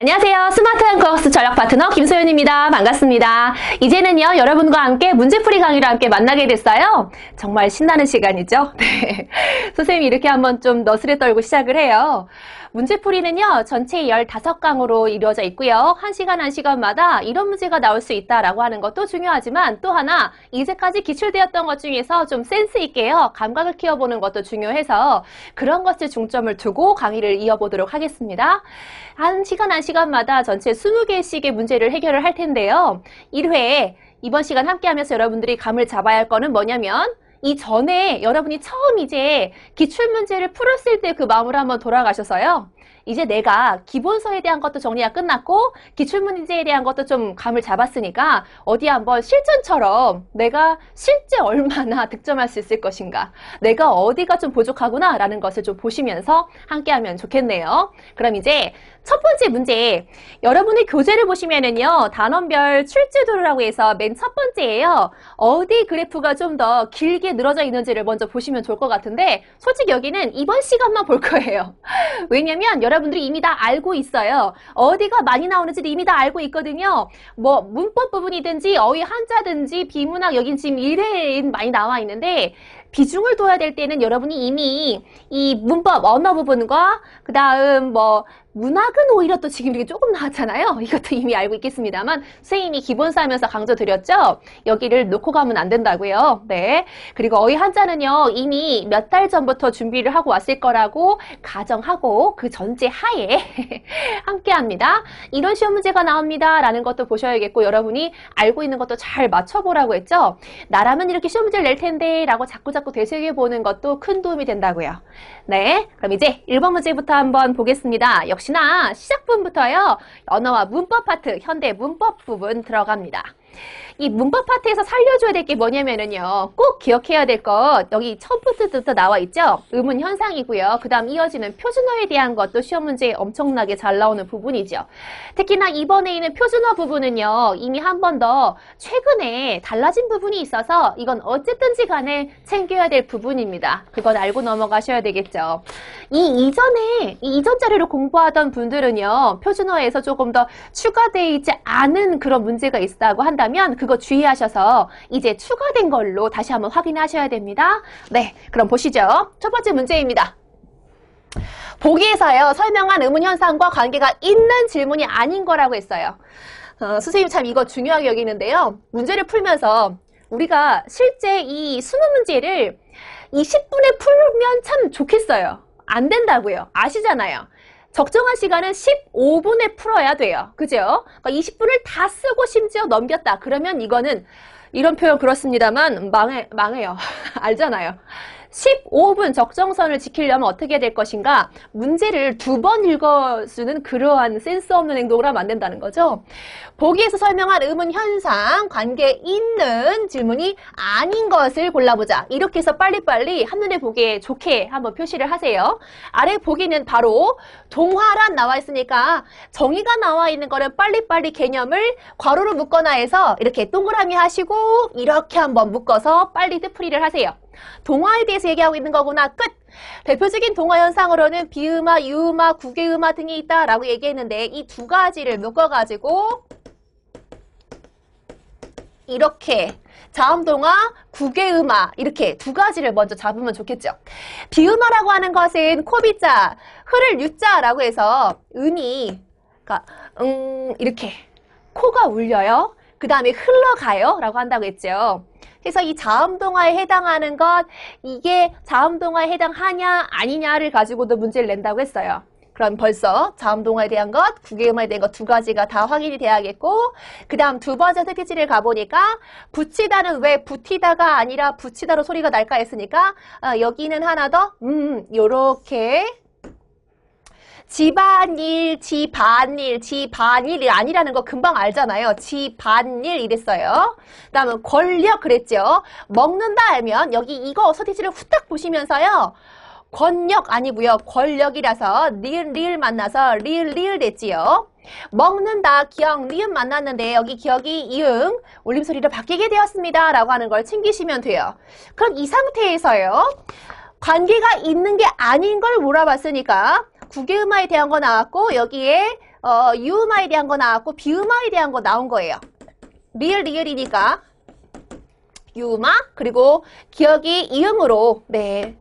안녕하세요. 스마트한 코스 전략 파트너 김소연입니다. 반갑습니다. 이제는요, 여러분과 함께 문제풀이 강의를 함께 만나게 됐어요. 정말 신나는 시간이죠? 네. 선생님이 이렇게 한번 좀 너스레 떨고 시작을 해요. 문제풀이는요, 전체 15강으로 이루어져 있고요. 1시간 1시간마다 이런 문제가 나올 수 있다라고 하는 것도 중요하지만 또 하나, 이제까지 기출되었던 것 중에서 좀 센스 있게요, 감각을 키워보는 것도 중요해서 그런 것을 중점을 두고 강의를 이어보도록 하겠습니다. 1시간 1시간마다 전체 20개씩의 문제를 해결을 할 텐데요. 1회, 이번 시간 함께 하면서 여러분들이 감을 잡아야 할 거는 뭐냐면 이전에 여러분이 처음 이제 기출문제를 풀었을 때 그 마음으로 한번 돌아가셔서요. 이제 내가 기본서에 대한 것도 정리가 끝났고 기출문제에 대한 것도 좀 감을 잡았으니까 어디 한번 실전처럼 내가 실제 얼마나 득점할 수 있을 것인가, 내가 어디가 좀 부족하구나 라는 것을 좀 보시면서 함께 하면 좋겠네요. 그럼 이제 첫 번째 문제, 여러분의 교재를 보시면은요, 단원별 출제도라고 해서 맨 첫 번째예요. 어디 그래프가 좀 더 길게 늘어져 있는지를 먼저 보시면 좋을 것 같은데, 솔직히 여기는 이번 시간만 볼 거예요. 왜냐면 여러분들이 이미 다 알고 있어요. 어디가 많이 나오는지도 이미 다 알고 있거든요. 뭐 문법 부분이든지 어휘 한자든지 비문학, 여긴 지금 1회에 많이 나와 있는데 비중을 둬야 될 때는 여러분이 이미 이 문법 언어 부분과 그 다음 뭐 문학은 오히려 또 지금 이렇게 조금 나왔잖아요. 이것도 이미 알고 있겠습니다만 선생님이 기본서 하면서 강조 드렸죠. 여기를 놓고 가면 안 된다고요. 네. 그리고 어휘 한자는요, 이미 몇 달 전부터 준비를 하고 왔을 거라고 가정하고 그 전제 하에 함께 합니다. 이런 시험 문제가 나옵니다 라는 것도 보셔야겠고, 여러분이 알고 있는 것도 잘 맞춰보라고 했죠. 나라면 이렇게 시험 문제를 낼 텐데 라고 자꾸 되새겨보는 것도 큰 도움이 된다고요. 네, 그럼 이제 1번 문제부터 한번 보겠습니다. 역시나 시작부분부터요, 언어와 문법 파트, 현대 문법 부분 들어갑니다. 이 문법 파트에서 살려줘야 될 게 뭐냐면은요, 꼭 기억해야 될 것, 여기 처음부터 나와 있죠? 의문 현상이고요. 그 다음 이어지는 표준어에 대한 것도 시험 문제에 엄청나게 잘 나오는 부분이죠. 특히나 이번에 있는 표준어 부분은요, 이미 한 번 더 최근에 달라진 부분이 있어서 이건 어쨌든지 간에 챙겨야 될 부분입니다. 그건 알고 넘어가셔야 되겠죠. 이 이전 자료를 공부하던 분들은요, 표준어에서 조금 더 추가되어 있지 않은 그런 문제가 있다고 한다면 그거 주의하셔서 이제 추가된 걸로 다시 한번 확인하셔야 됩니다. 네, 그럼 보시죠. 첫 번째 문제입니다. 보기에서요, 설명한 의문 현상과 관계가 있는 질문이 아닌 거라고 했어요. 선생님 참 이거 중요하게 여기는데요. 문제를 풀면서 우리가 실제 이 수능 문제를 20분에 풀면 참 좋겠어요. 안 된다고요. 아시잖아요. 적정한 시간은 15분에 풀어야 돼요. 그죠? 그러니까 20분을 다 쓰고 심지어 넘겼다. 그러면 이거는, 이런 표현 그렇습니다만 망해요. 알잖아요. 15분 적정선을 지키려면 어떻게 될 것인가? 문제를 2번 읽어주는 그러한 센스 없는 행동을 하면 안 된다는 거죠. 보기에서 설명한 의문 현상, 관계 있는 질문이 아닌 것을 골라보자. 이렇게 해서 빨리빨리 한눈에 보기에 좋게 한번 표시를 하세요. 아래 보기는 바로 동화란 나와 있으니까 정의가 나와 있는 거는 빨리빨리 개념을 괄호로 묶거나 해서 이렇게 동그라미 하시고 이렇게 한번 묶어서 빨리 뜻풀이를 하세요. 동화에 대해서 얘기하고 있는 거구나. 끝! 대표적인 동화 현상으로는 비음화, 유음화, 구개음화 등이 있다라고 얘기했는데 이 두 가지를 묶어가지고 이렇게 자음동화, 구개음화 이렇게 두 가지를 먼저 잡으면 좋겠죠. 비음화라고 하는 것은 코비자, 흐를 유자라고 해서 음이 그러니까 이렇게 코가 울려요. 그 다음에 흘러가요 라고 한다고 했죠. 그래서 이 자음동화에 해당하는 것, 이게 자음동화에 해당하냐 아니냐를 가지고도 문제를 낸다고 했어요. 그럼 벌써 자음동화에 대한 것, 구개음화에 대한 것 두 가지가 다 확인이 돼야겠고, 그 다음 두 번째 스피치를 가보니까 붙이다는 왜 붙이다가 아니라 붙이다로 소리가 날까 했으니까 여기는 하나 더 요렇게 지반일, 지반일이 아니라는 거 금방 알잖아요. 지반일 이랬어요. 그 다음은 권력 그랬죠. 먹는다 하면 여기 이거 서티지를 후딱 보시면서요. 권력 아니고요. 권력이라서 리을 만나서 리을 됐지요. 먹는다, 기억, 리을 만났는데 여기 기억이 이응, 울림소리로 바뀌게 되었습니다. 라고 하는 걸 챙기시면 돼요. 그럼 이 상태에서요. 관계가 있는 게 아닌 걸 물어봤으니까 구개음화에 대한 거 나왔고 여기에 유음화에 대한 거 나왔고 비음화에 대한 거 나온 거예요. 리을이니까 유음화, 그리고 기억이 이음으로 네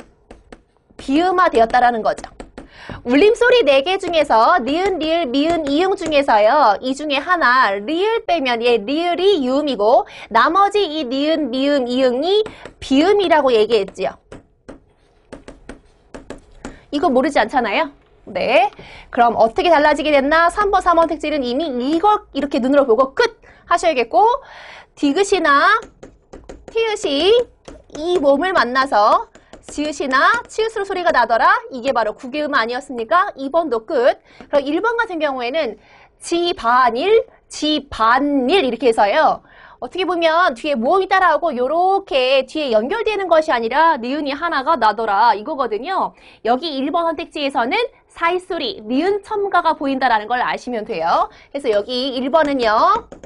비음화 되었다라는 거죠. 울림소리 4개 중에서 니은, 리을, 미은, 이응 중에서요. 이 중에 하나 리을 빼면 얘 리을이 유음이고 나머지 이 니은, 미음, 이응이 비음이라고 얘기했지요. 이거 모르지 않잖아요. 네. 그럼 어떻게 달라지게 됐나? 3번, 4번 택지는 이미 이걸 이렇게 눈으로 보고 끝 하셔야겠고 디귿이나 티읕이 이 몸을 만나서 지읒이나 치읓으로 소리가 나더라. 이게 바로 구개음 아니었습니까? 2번도 끝. 그럼 1번 같은 경우에는 지반일, 지반일 이렇게 해서요. 어떻게 보면 뒤에 모음이 따라오고 요렇게 뒤에 연결되는 것이 아니라 니은이 하나가 나더라 이거거든요. 여기 1번 선택지에서는 사이소리, 니은 첨가가 보인다라는 걸 아시면 돼요. 그래서 여기 1번은요.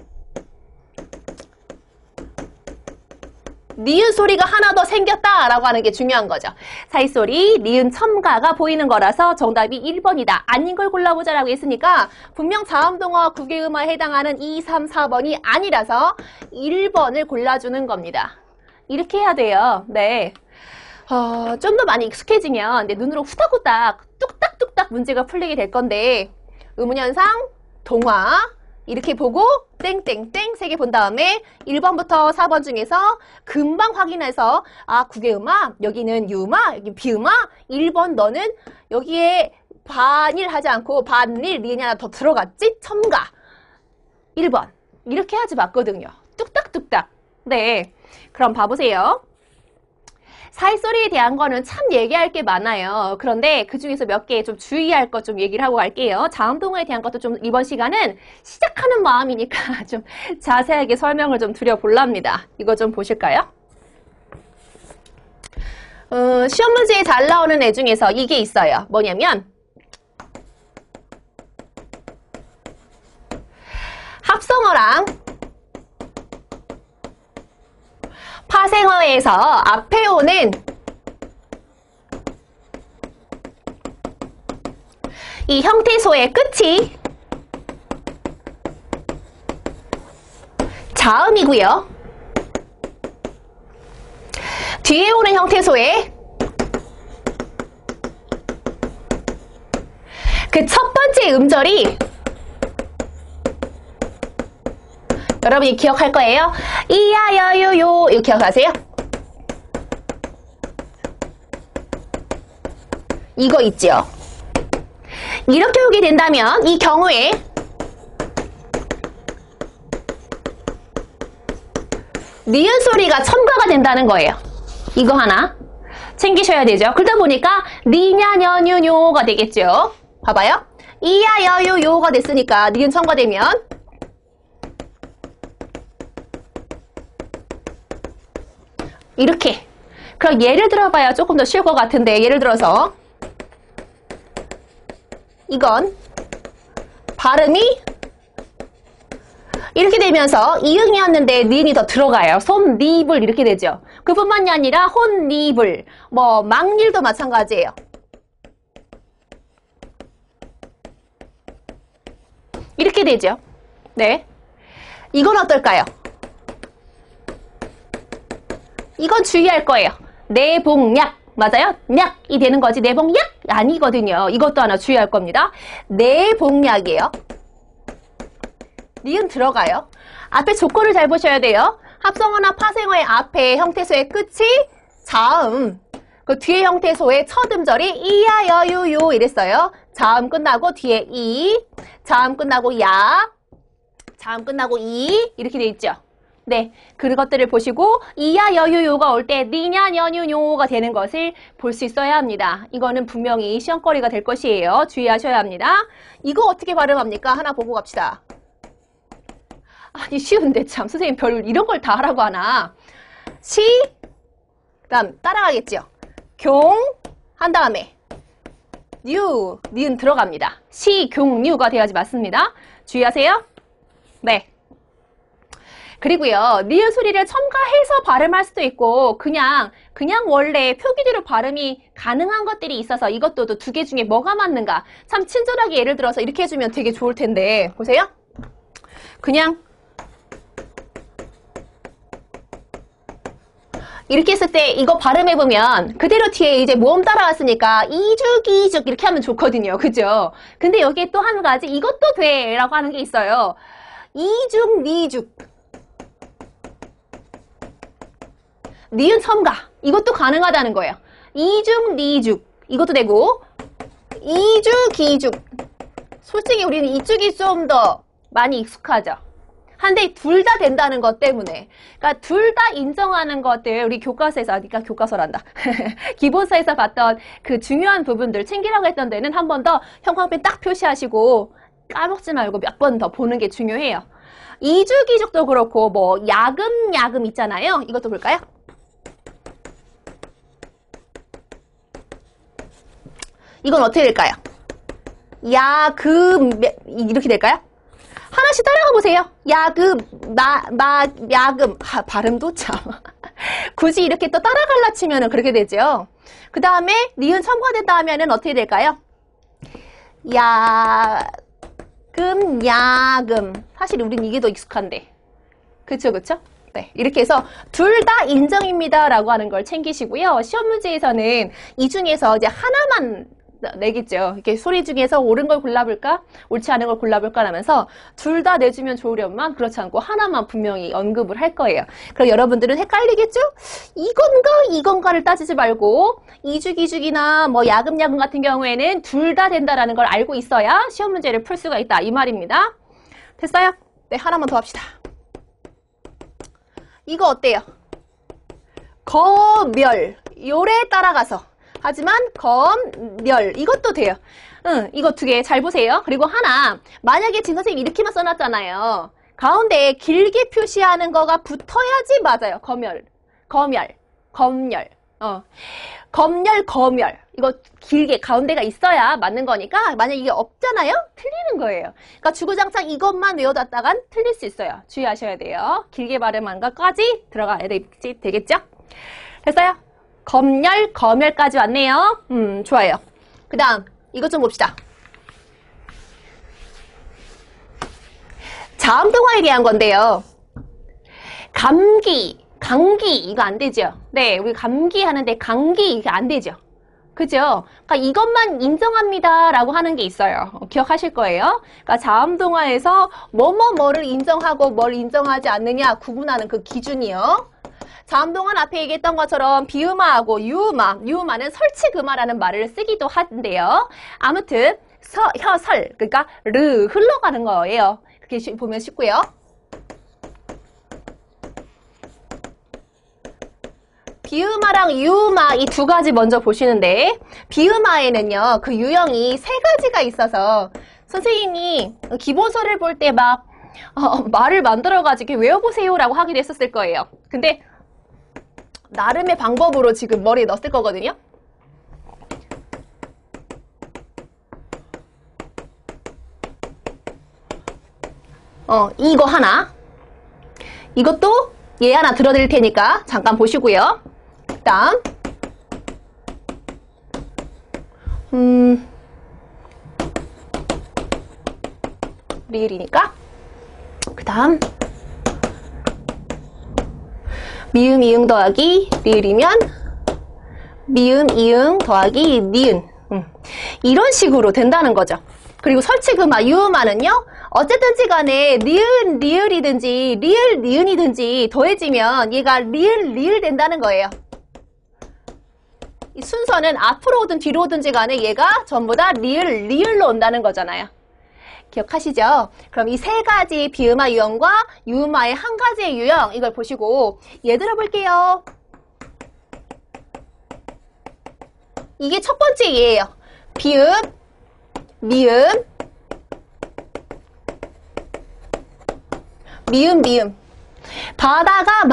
니은 소리가 하나 더 생겼다라고 하는 게 중요한 거죠. 사이소리, 니은 첨가가 보이는 거라서 정답이 1번이다. 아닌 걸 골라보자라고 했으니까 분명 자음동어와 구개음화에 해당하는 2, 3, 4번이 아니라서 1번을 골라주는 겁니다. 이렇게 해야 돼요. 네. 좀 더 많이 익숙해지면 눈으로 후딱후딱, 뚝딱뚝딱 문제가 풀리게 될 건데 의문현상, 동화 이렇게 보고 땡땡땡 3개 본 다음에 1번부터 4번 중에서 금방 확인해서 아 구개음화, 여기는 유음화, 여기 비음화 1번 너는 여기에 반일 하지 않고 반일 리은이 하나 더 들어갔지? 첨가 1번 이렇게 하지 맞거든요. 뚝딱뚝딱. 네, 그럼 봐보세요. 사이소리에 대한 거는 참 얘기할 게 많아요. 그런데 그 중에서 몇 개 좀 주의할 것 좀 얘기를 하고 갈게요. 자음동어에 대한 것도 좀 이번 시간은 시작하는 마음이니까 좀 자세하게 설명을 좀 드려볼랍니다. 이거 좀 보실까요? 시험 문제에 잘 나오는 애 중에서 이게 있어요. 뭐냐면 합성어랑 파생어에서 앞에 오는 이 형태소의 끝이 자음이고요. 뒤에 오는 형태소의 그 첫 번째 음절이 여러분이 기억할 거예요. 이야 여유요 이거 기억하세요? 이거 있죠. 이렇게 오게 된다면 이 경우에 니은 소리가 첨가가 된다는 거예요. 이거 하나 챙기셔야 되죠. 그러다 보니까 니냐녀유요가 되겠죠. 봐봐요. 이야 여유요가 됐으니까 니은 첨가되면 이렇게. 그럼 예를 들어봐야 조금 더 쉬울 것 같은데 예를 들어서 이건 발음이 이렇게 되면서 이응이었는데 니은이 더 들어가요. 손니불 이렇게 되죠. 그뿐만이 아니라 혼니불, 뭐 막일도 마찬가지예요. 이렇게 되죠. 네, 이건 어떨까요? 이건 주의할 거예요. 내복약 맞아요? 약이 되는 거지 내복약 아니거든요. 이것도 하나 주의할 겁니다. 내복약이에요. 니은 들어가요. 앞에 조건을 잘 보셔야 돼요. 합성어나 파생어의 앞에 형태소의 끝이 자음, 그 뒤에 형태소의 첫 음절이 이야 여유요 이랬어요. 자음 끝나고 뒤에 이, 자음 끝나고 야, 자음 끝나고 이 이렇게 돼 있죠. 네, 그것들을 보시고 이야 여유요가 올 때 니냐 여유요가 되는 것을 볼 수 있어야 합니다. 이거는 분명히 시험거리가 될 것이에요. 주의하셔야 합니다. 이거 어떻게 발음합니까? 하나 보고 갑시다. 아니 쉬운데 참 선생님 별 이런 걸 다 하라고 하나. 시, 그다음 따라가겠죠. 경 한 다음에 뉴, 니은 들어갑니다. 시, 경, 뉴가 돼야지 맞습니다. 주의하세요. 네. 그리고요, 니은 소리를 첨가해서 발음할 수도 있고, 그냥 원래 표기대로 발음이 가능한 것들이 있어서 이것도 두 개 중에 뭐가 맞는가. 참 친절하게 예를 들어서 이렇게 해주면 되게 좋을 텐데, 보세요. 그냥, 이렇게 했을 때 이거 발음해보면 그대로 뒤에 이제 모음 따라왔으니까 이죽 이렇게 하면 좋거든요. 그죠? 근데 여기에 또 한 가지 이것도 돼 라고 하는 게 있어요. 이죽, 니죽. 니은 첨가. 이것도 가능하다는 거예요. 이죽, 니죽. 이것도 되고 이죽, 기죽. 솔직히 우리는 이쪽이 좀 더 많이 익숙하죠. 한데 둘 다 된다는 것 때문에, 그러니까 둘 다 인정하는 것들 우리 교과서에서, 그러니까 교과서란다. 기본서에서 봤던 그 중요한 부분들 챙기라고 했던 데는 한 번 더 형광펜 딱 표시하시고 까먹지 말고 몇 번 더 보는 게 중요해요. 이주기죽도 그렇고 뭐 야금 있잖아요. 이것도 볼까요? 이건 어떻게 될까요? 야금 이렇게 될까요? 하나씩 따라가 보세요. 야금, 야금. 발음도 참. 굳이 이렇게 또 따라갈라 치면은 그렇게 되죠. 그 다음에 니은 첨가됐다 하면은 어떻게 될까요? 야금. 사실 우린 이게 더 익숙한데. 그쵸? 네. 이렇게 해서 둘 다 인정입니다 라고 하는 걸 챙기시고요. 시험 문제에서는 이 중에서 이제 하나만 내겠죠. 이렇게 소리 중에서 옳은 걸 골라볼까? 옳지 않은 걸 골라볼까? 하면서 둘 다 내주면 좋으련만 그렇지 않고 하나만 분명히 언급을 할 거예요. 그럼 여러분들은 헷갈리겠죠? 이건가를 따지지 말고 이죽이나 뭐 야금 같은 경우에는 둘 다 된다라는 걸 알고 있어야 시험 문제를 풀 수가 있다. 이 말입니다. 됐어요? 네, 하나만 더 합시다. 이거 어때요? 거멸. 요래 따라가서. 하지만 검멸 이것도 돼요. 이거 두 개 잘 보세요. 그리고 하나, 만약에 진 선생님이 이렇게만 써놨잖아요. 가운데에 길게 표시하는 거가 붙어야지 맞아요. 검열. 이거 길게 가운데가 있어야 맞는 거니까 만약 이게 없잖아요? 틀리는 거예요. 그러니까 주구장창 이것만 외워뒀다간 틀릴 수 있어요. 주의하셔야 돼요. 길게 발음한 것까지 들어가야 되겠죠? 됐어요? 검열까지 왔네요. 좋아요. 그 다음 이것 좀 봅시다. 자음동화에 대한 건데요. 감기 이거 안 되죠. 네, 우리 감기 하는데 감기 이게 안 되죠. 그죠? 그러니까 이것만 인정합니다 라고 하는 게 있어요. 기억하실 거예요. 그러니까 자음동화에서 뭐를 인정하고 뭘 인정하지 않느냐 구분하는 그 기준이요. 자음동화 앞에 얘기했던 것처럼 비음화하고 유음화는 설치금화라는 말을 쓰기도 하는데요. 아무튼 설 그러니까 르 흘러가는 거예요. 그렇게 보면 쉽고요. 비음화랑 유음화 이 두 가지 먼저 보시는데, 비음화에는요 그 유형이 세 가지가 있어서 선생님이 기본서를 볼 때 막 말을 만들어가지고 외워보세요 라고 하기도 했었을 거예요. 근데 나름의 방법으로 지금 머리에 넣었을 거거든요. 이거 하나. 이것도 얘 하나 들어드릴 테니까 잠깐 보시고요. 그 다음 리을이니까 그 다음 미음, 이응 더하기 리을이면 미음, 이응 더하기 니은. 이런 식으로 된다는 거죠. 그리고 설치금화, 유음화는요. 어쨌든지 간에 니은, 리을이든지 리을, 니은이든지 더해지면 얘가 리을 된다는 거예요. 이 순서는 앞으로 오든 뒤로 오든지 간에 얘가 전부 다 리을로 온다는 거잖아요. 기억하시죠? 그럼 이 세 가지 비음화 유형과 유음화의 한 가지의 유형 이걸 보시고 얘 들어볼게요. 이게 첫 번째 예예요. 비음, 미음, 미음. 바다가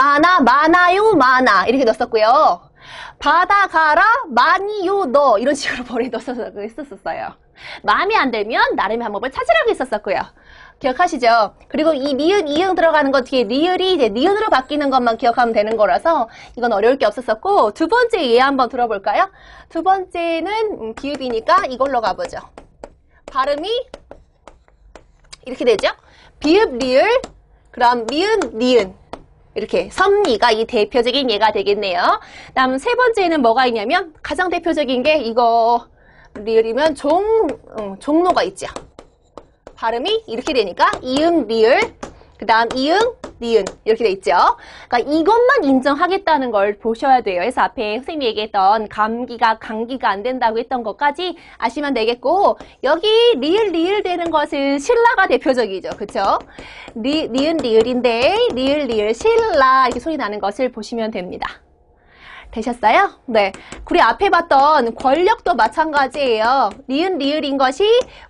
많아요, 많아 이렇게 넣었었고요. 바다 가라, 많이요, 너 이런 식으로 머리에 넣었었어요. 마음에 안 들면 나름의 방법을 찾으라고 했었었고요. 기억하시죠? 그리고 이 미음, 이응 들어가는 것 뒤에 리을이 이제 니은으로 바뀌는 것만 기억하면 되는 거라서 이건 어려울 게 없었었고, 두 번째 예 한번 들어볼까요? 두 번째는 비읍이니까 이걸로 가보죠. 발음이 이렇게 되죠? 비읍, 리을, 그럼 미음, 니은. 이렇게 섭리가 이 대표적인 예가 되겠네요. 다음 세 번째는 뭐가 있냐면 가장 대표적인 게 이거 리을이면 종로가 있죠. 발음이 이렇게 되니까 이응, 리을, 그 다음 이응, 니은 이렇게 돼 있죠. 그러니까 이것만 인정하겠다는 걸 보셔야 돼요. 그래서 앞에 선생님이 얘기했던 감기가 강기가 안 된다고 했던 것까지 아시면 되겠고, 여기 리을 되는 것은 신라가 대표적이죠. 그쵸? 니은, 리을인데 리을, 신라 이렇게 소리 나는 것을 보시면 됩니다. 되셨어요? 네. 우리 앞에 봤던 권력도 마찬가지예요. 니은, 리을인 것이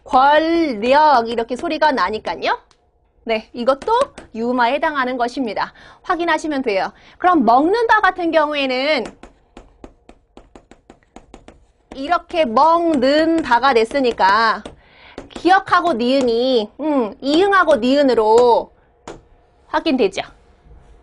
권력 이렇게 소리가 나니까요. 네, 이것도 유마에 해당하는 것입니다. 확인하시면 돼요. 그럼 먹는다 같은 경우에는 이렇게 먹는다가 됐으니까 기억하고 니은이 이응하고 니은으로 확인되죠.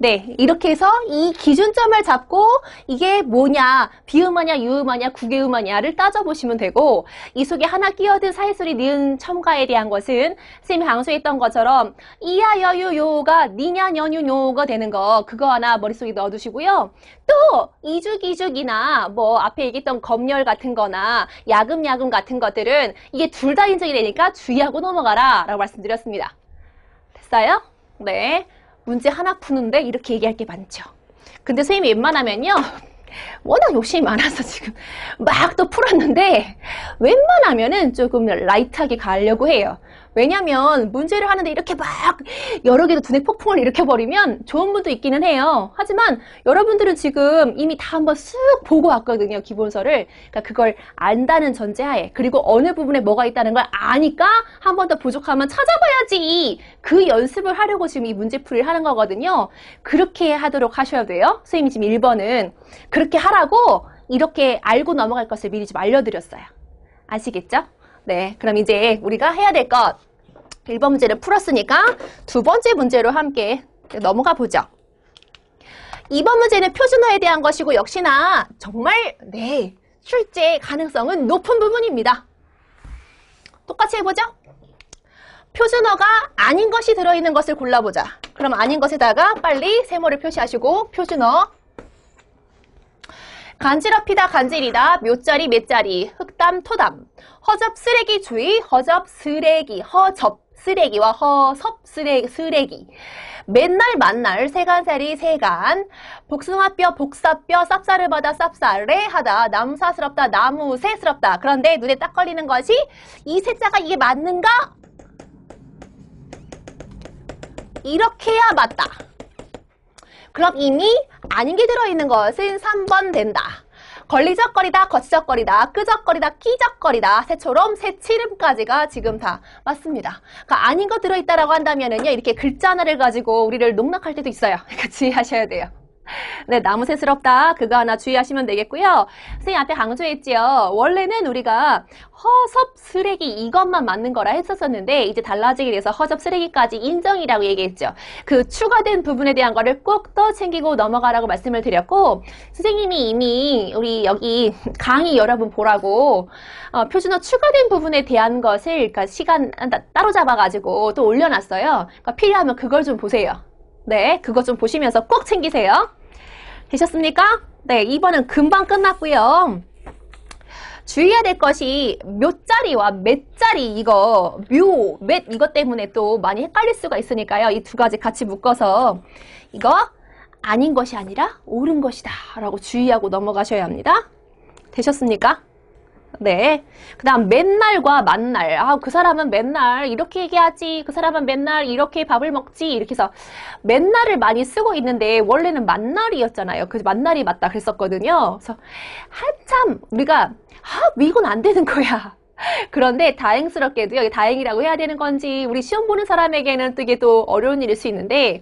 네, 이렇게 해서 이 기준점을 잡고 이게 뭐냐, 비음하냐, 유음하냐, 국외음하냐를 따져보시면 되고, 이 속에 하나 끼어든 사이소리 니은 첨가에 대한 것은 선생님이 강조했던 것처럼 이야, 여유, 요가 니냐, 년유, 요가 되는 거 그거 하나 머릿속에 넣어두시고요. 또 이죽이나 뭐 앞에 얘기했던 검열 같은 거나 야금 같은 것들은 이게 둘 다 인정이 되니까 주의하고 넘어가라 라고 말씀드렸습니다. 됐어요? 네. 문제 하나 푸는데 이렇게 얘기할 게 많죠. 근데 선생님이 웬만하면요, 워낙 욕심이 많아서 지금 막 또 풀었는데 웬만하면은 조금 라이트하게 가려고 해요. 왜냐면 문제를 하는데 이렇게 막 여러 개도 두뇌 폭풍을 일으켜버리면 좋은 분도 있기는 해요. 하지만 여러분들은 지금 이미 다 한번 쓱 보고 왔거든요, 기본서를. 그러니까 그걸 안다는 전제하에, 그리고 어느 부분에 뭐가 있다는 걸 아니까 한 번 더 부족하면 찾아봐야지, 그 연습을 하려고 지금 이 문제풀이를 하는 거거든요. 그렇게 하도록 하셔야 돼요. 선생님이 지금 1번은 그렇게 하라고 이렇게 알고 넘어갈 것을 미리 좀 알려드렸어요. 아시겠죠? 네, 그럼 이제 우리가 해야 될 것 1번 문제를 풀었으니까 두 번째 문제로 함께 넘어가 보죠. 2번 문제는 표준어에 대한 것이고, 역시나 정말 네, 출제 가능성은 높은 부분입니다. 똑같이 해보죠. 표준어가 아닌 것이 들어있는 것을 골라보자. 그럼 아닌 것에다가 빨리 세모를 표시하시고, 표준어 간지럽히다, 간질이다, 묘자리, 맷자리, 흑담, 토담, 허접, 쓰레기, 주의, 허접, 쓰레기, 허접, 쓰레기와 허섭, 쓰레기, 맨날, 만날, 세간살이, 세간, 복숭아뼈, 복사뼈, 쌉쌀을 받아, 쌉쌀에 하다, 나무사스럽다, 나무새스럽다. 그런데 눈에 딱 걸리는 것이 이 세자가 이게 맞는가? 이렇게 해야 맞다. 그럼 이미 아닌 게 들어있는 것은 3번 된다. 걸리적거리다, 거치적거리다, 끄적거리다, 끼적거리다, 새처럼 새치름까지가 지금 다 맞습니다. 그러니까 아닌 거 들어있다라고 한다면은요, 이렇게 글자 하나를 가지고 우리를 농락할 때도 있어요. 그러니까 주의하셔야 돼요. 네, 나무새스럽다. 그거 하나 주의하시면 되겠고요. 선생님 앞에 강조했지요. 원래는 우리가 허섭, 쓰레기 이것만 맞는 거라 했었었는데 이제 달라지게 돼서 허접, 쓰레기까지 인정이라고 얘기했죠. 그 추가된 부분에 대한 거를 꼭 더 챙기고 넘어가라고 말씀을 드렸고, 선생님이 이미 우리 여기 강의 여러분 보라고 표준어 추가된 부분에 대한 것을, 그러니까 시간 따로 잡아가지고 또 올려놨어요. 그러니까 필요하면 그걸 좀 보세요. 네, 그거 좀 보시면서 꼭 챙기세요. 되셨습니까? 네, 2번은 금방 끝났고요. 주의해야 될 것이 묘자리와 맷자리, 이거 맷 이것 때문에 또 많이 헷갈릴 수가 있으니까요. 이 두 가지 같이 묶어서 이거 아닌 것이 아니라 옳은 것이다 라고 주의하고 넘어가셔야 합니다. 되셨습니까? 네. 그 다음 맨날과 만날. 그 사람은 맨날 이렇게 얘기하지, 그 사람은 맨날 이렇게 밥을 먹지, 이렇게 해서 맨날을 많이 쓰고 있는데 원래는 만날이었잖아요. 그래서 만날이 맞다 그랬었거든요. 그래서 한참 우리가 이건 안 되는 거야. 그런데 다행스럽게도요, 이게 다행이라고 해야 되는 건지 우리 시험 보는 사람에게는 또 이게 또 어려운 일일 수 있는데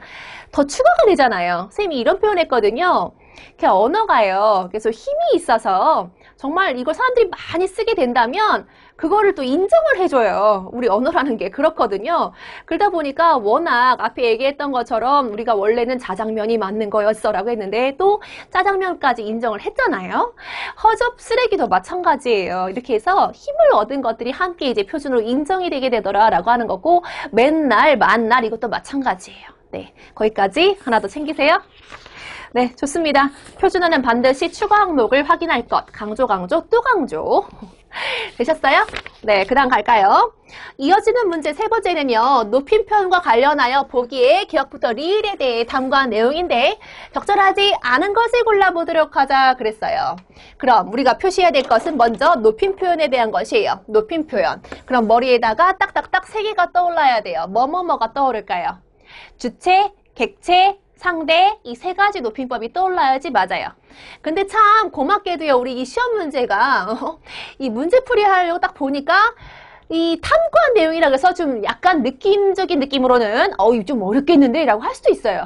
더 추가가 되잖아요. 선생님이 이런 표현했거든요. 언어가요, 그래서 힘이 있어서 정말 이걸 사람들이 많이 쓰게 된다면 그거를 또 인정을 해줘요. 우리 언어라는 게 그렇거든요. 그러다 보니까 워낙 앞에 얘기했던 것처럼 우리가 원래는 자장면이 맞는 거였어 라고 했는데 또 짜장면까지 인정을 했잖아요. 허접 쓰레기도 마찬가지예요. 이렇게 해서 힘을 얻은 것들이 함께 이제 표준으로 인정이 되게 되더라 라고 하는 거고, 맨날, 만날 이것도 마찬가지예요. 네, 거기까지 하나 더 챙기세요. 네, 좋습니다. 표준어는 반드시 추가 항목을 확인할 것. 강조, 강조, 또 강조. 되셨어요? 네, 그 다음 갈까요? 이어지는 문제 세 번째는요, 높임 표현과 관련하여 보기에 기억부터 리을에 대해 탐구한 내용인데 적절하지 않은 것을 골라보도록 하자 그랬어요. 그럼 우리가 표시해야 될 것은 먼저 높임 표현에 대한 것이에요. 높임 표현. 그럼 머리에다가 딱딱딱 세 개가 떠올라야 돼요. 뭐뭐뭐가 떠오를까요? 주체, 객체, 상대, 이 세 가지 높임법이 떠올라야지 맞아요. 근데 참 고맙게도요, 우리 이 시험 문제가 이 문제풀이 하려고 딱 보니까 이 탐구한 내용이라고 해서 좀 약간 느낌적인 느낌으로는 이거 좀 어렵겠는데 라고 할 수도 있어요.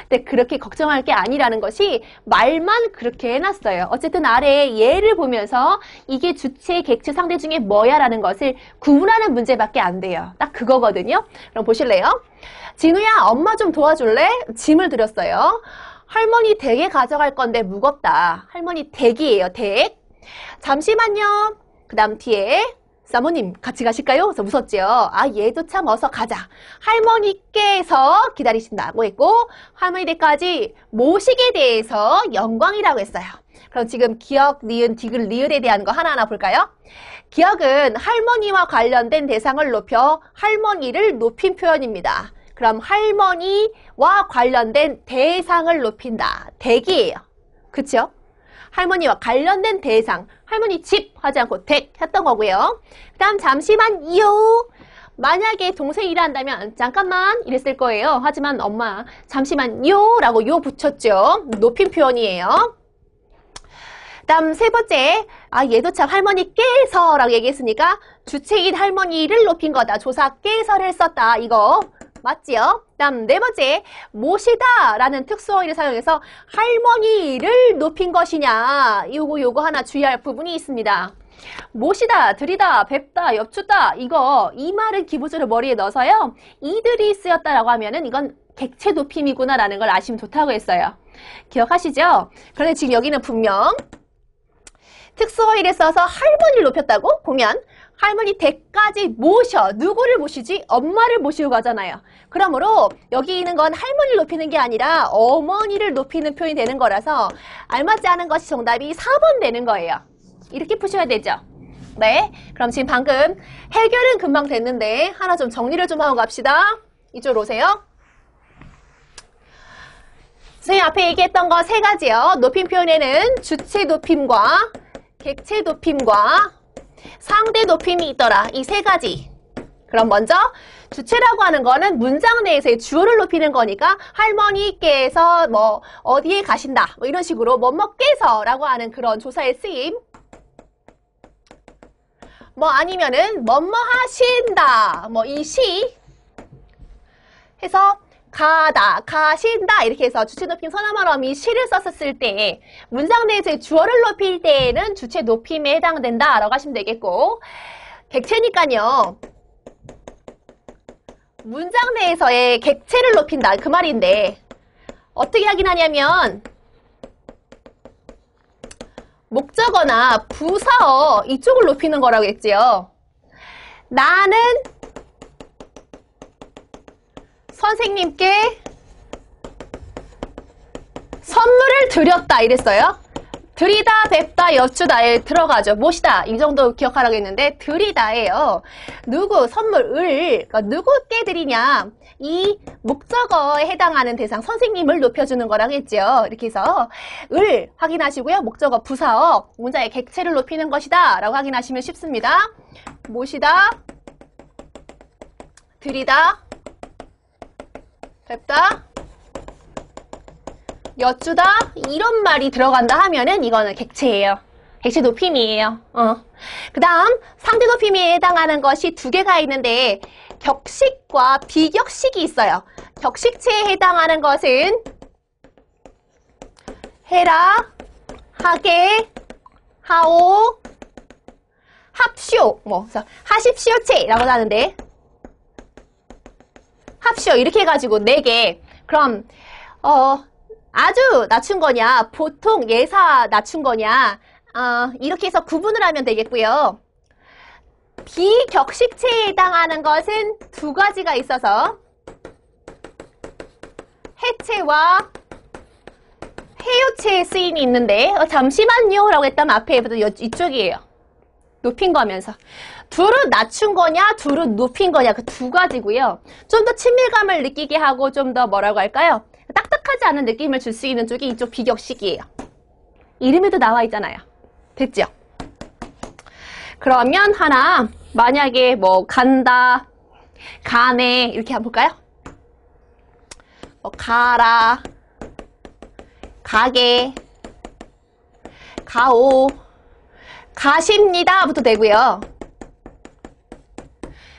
근데 그렇게 걱정할 게 아니라는 것이 말만 그렇게 해놨어요. 어쨌든 아래에 예를 보면서 이게 주체, 객체, 상대 중에 뭐야 라는 것을 구분하는 문제밖에 안 돼요. 딱 그거거든요. 그럼 보실래요? 진우야, 엄마 좀 도와줄래? 짐을 드렸어요. 할머니 댁에 가져갈 건데 무겁다. 할머니 댁이에요, 댁. 잠시만요. 그 다음 뒤에 사모님 같이 가실까요? 그래서 무섭죠. 얘도 참 어서 가자. 할머니께서 기다리신다고 했고, 할머니 댁까지 모시게 대해서 영광이라고 했어요. 그럼 지금 기억, 니은, 디귿, 리을에 대한 거 하나하나 볼까요? 기억은 할머니와 관련된 대상을 높여 할머니를 높인 표현입니다. 그럼 할머니와 관련된 대상을 높인다. 댁이에요. 그쵸? 할머니와 관련된 대상, 할머니 집 하지 않고 댁 했던 거고요. 그 다음 잠시만요. 만약에 동생이 일한다면 잠깐만 이랬을 거예요. 하지만 엄마 잠시만요 라고 요 붙였죠. 높임 표현이에요. 그 다음 세 번째, 얘도 참 할머니께서 라고 얘기했으니까 주체인 할머니를 높인 거다. 조사께서를 썼다. 이거 맞지요? 다음 네 번째, 모시다 라는 특수어휘를 사용해서 할머니를 높인 것이냐. 요거 하나 주의할 부분이 있습니다. 모시다, 들이다, 뵙다, 엽주다 이 말은 기본적으로 머리에 넣어서요. 이들이 쓰였다라고 하면은 이건 객체 높임이구나 라는 걸 아시면 좋다고 했어요. 기억하시죠? 그런데 지금 여기는 분명 특수어휘를 써서 할머니를 높였다고 보면 할머니 댁까지 모셔. 누구를 모시지? 엄마를 모시고 가잖아요. 그러므로 여기 있는 건 할머니를 높이는 게 아니라 어머니를 높이는 표현이 되는 거라서 알맞지 않은 것이 정답이 4번 되는 거예요. 이렇게 푸셔야 되죠. 네, 그럼 지금 방금 해결은 금방 됐는데 하나 좀 정리를 좀 하고 갑시다. 이쪽으로 오세요. 선생님 앞에 얘기했던 거 세 가지요. 높임 표현에는 주체 높임과 객체 높임과 상대 높임이 있더라. 이 세 가지. 그럼 먼저 주체라고 하는 거는 문장 내에서의 주어를 높이는 거니까 할머니께서 뭐 어디에 가신다 뭐 이런 식으로 뭐뭐께서 라고 하는 그런 조사의 쓰임. 뭐 아니면은 뭐뭐 하신다 뭐 이 시 해서 가다, 가신다 이렇게 해서 주체 높임 서나말어미 시를 썼었을 때 문장 내에서의 주어를 높일 때에는 주체 높임에 해당된다 라고 하시면 되겠고, 객체니까요 문장 내에서의 객체를 높인다 그 말인데 어떻게 확인하냐면 목적어나 부사어 이쪽을 높이는 거라고 했지요. 나는 선생님께 선물을 드렸다 이랬어요. 드리다, 뵙다, 여쭈다에 들어가죠. 모시다 이 정도 기억하라고 했는데 드리다예요. 누구, 선물을 누구께 드리냐, 이 목적어에 해당하는 대상 선생님을 높여주는 거라고 했죠. 이렇게 해서 을 확인하시고요. 목적어, 부사어, 문장의 객체를 높이는 것이다 라고 확인하시면 쉽습니다. 모시다, 드리다, 뵙다, 여쭈다 이런 말이 들어간다 하면은 이거는 객체예요. 객체 높임이에요. 그 다음 상대 높임에 해당하는 것이 두 개가 있는데 격식과 비격식이 있어요. 격식체에 해당하는 것은 해라, 하게, 하오, 합시오, 뭐, 그래서 하십시오체라고 하는데, 합시오. 이렇게 해가지고 4개. 그럼, 아주 낮춘 거냐, 보통 예사 낮춘 거냐, 이렇게 해서 구분을 하면 되겠고요. 비격식체에 해당하는 것은 2가지가 있어서, 해체와 해요체의 쓰임이 있는데, 잠시만요 라고 했다면 앞에 이쪽이에요. 높인 거면서. 둘은 낮춘 거냐, 둘은 높인 거냐, 그 2가지고요. 좀 더 친밀감을 느끼게 하고 좀 더 뭐라고 할까요? 딱딱하지 않은 느낌을 줄 수 있는 쪽이 이쪽 비격식이에요. 이름에도 나와 있잖아요. 됐죠? 그러면 하나, 만약에 뭐 간다, 가네 이렇게 한번 볼까요? 가라, 가게, 가오, 가십니다 부터 되고요.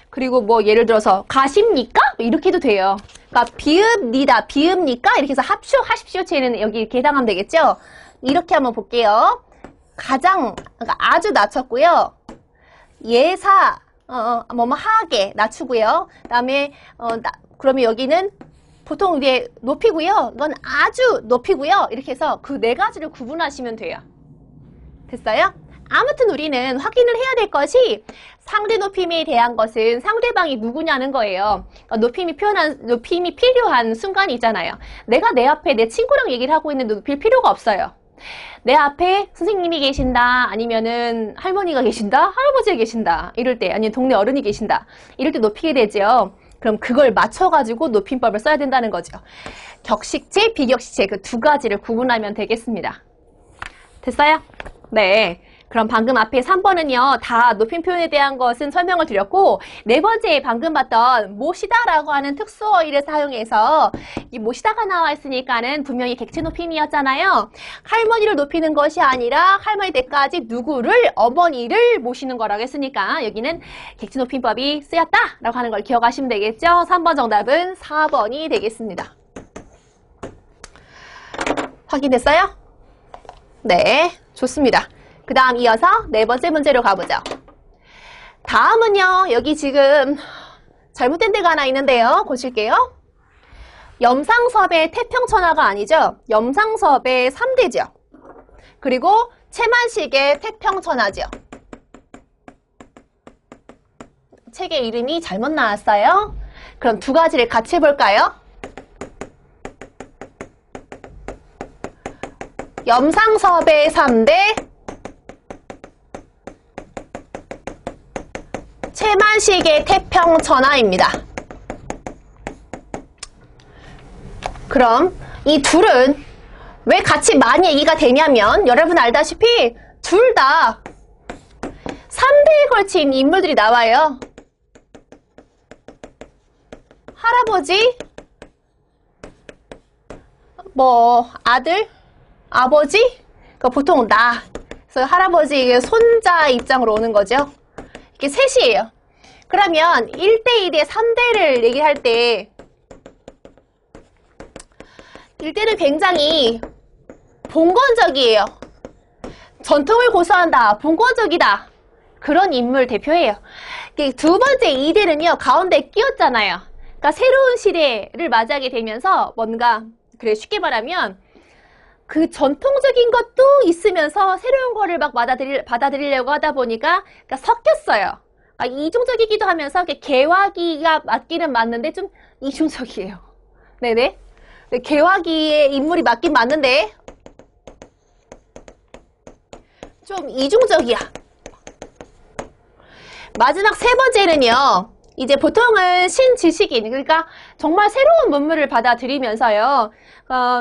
그리고 뭐 예를 들어서 가십니까? 이렇게 해도 돼요. 그러니까 비읍니다, 비읍니까? 이렇게 해서 합쇼, 하십시오체는 여기 이렇게 해당하면 되겠죠? 이렇게 한번 볼게요. 가장, 그러니까 아주 낮췄고요. 예사, 뭐뭐 하게 낮추고요. 그 다음에 그러면 여기는 보통 이게 높이고요. 이건 아주 높이고요. 이렇게 해서 그 4가지를 구분하시면 돼요. 됐어요? 아무튼 우리는 확인을 해야 될 것이 상대 높임에 대한 것은 상대방이 누구냐는 거예요. 그러니까 높임이 필요한 순간이 있잖아요. 내가 내 앞에 내 친구랑 얘기를 하고 있는데 높일 필요가 없어요. 내 앞에 선생님이 계신다, 아니면은 할머니가 계신다, 할아버지가 계신다, 이럴 때, 아니면 동네 어른이 계신다, 이럴 때 높이게 되죠. 그럼 그걸 맞춰가지고 높임법을 써야 된다는 거죠. 격식체, 비격식체 그 2가지를 구분하면 되겠습니다. 됐어요? 네. 그럼 방금 앞에 3번은요, 다 높임 표현에 대한 것은 설명을 드렸고, 4번째 방금 봤던 모시다라고 하는 특수어휘를 사용해서 이 모시다가 나와 있으니까는 분명히 객체 높임이었잖아요. 할머니를 높이는 것이 아니라 할머니 때까지 누구를, 어머니를 모시는 거라고 했으니까 여기는 객체 높임법이 쓰였다라고 하는 걸 기억하시면 되겠죠? 3번 정답은 4번이 되겠습니다. 확인됐어요? 네, 좋습니다. 그 다음 이어서 4번째 문제로 가보죠. 다음은요, 여기 지금 잘못된 데가 하나 있는데요. 고칠게요. 염상섭의 태평천하가 아니죠. 염상섭의 3대죠. 그리고 채만식의 태평천하죠. 책의 이름이 잘못 나왔어요. 그럼 2가지를 같이 해볼까요? 염상섭의 3대, 채만식의 태평천하입니다. 그럼 이 둘은 왜 같이 많이 얘기가 되냐면 여러분 알다시피 둘 다 3대에 걸친 인물들이 나와요. 할아버지, 뭐 아들, 아버지, 그러니까 보통 나, 그래서 할아버지 손자 입장으로 오는 거죠. 이게 셋이에요. 그러면 1대1에 3대를 얘기할 때 1대는 굉장히 봉건적이에요. 전통을 고수한다, 봉건적이다, 그런 인물 대표예요. 2번째 2대는요, 가운데 끼었잖아요. 그러니까 새로운 시대를 맞이하게 되면서 뭔가, 그래 쉽게 말하면 그 전통적인 것도 있으면서 새로운 거를 막 받아들이려고 하다 보니까 그러니까 섞였어요. 그러니까 이중적이기도 하면서 개화기가 맞기는 맞는데 좀 이중적이에요. 네네. 개화기의 인물이 맞긴 맞는데 좀 이중적이야. 마지막 3번째는요. 이제 보통은 신지식인, 그러니까 정말 새로운 문물을 받아들이면서요.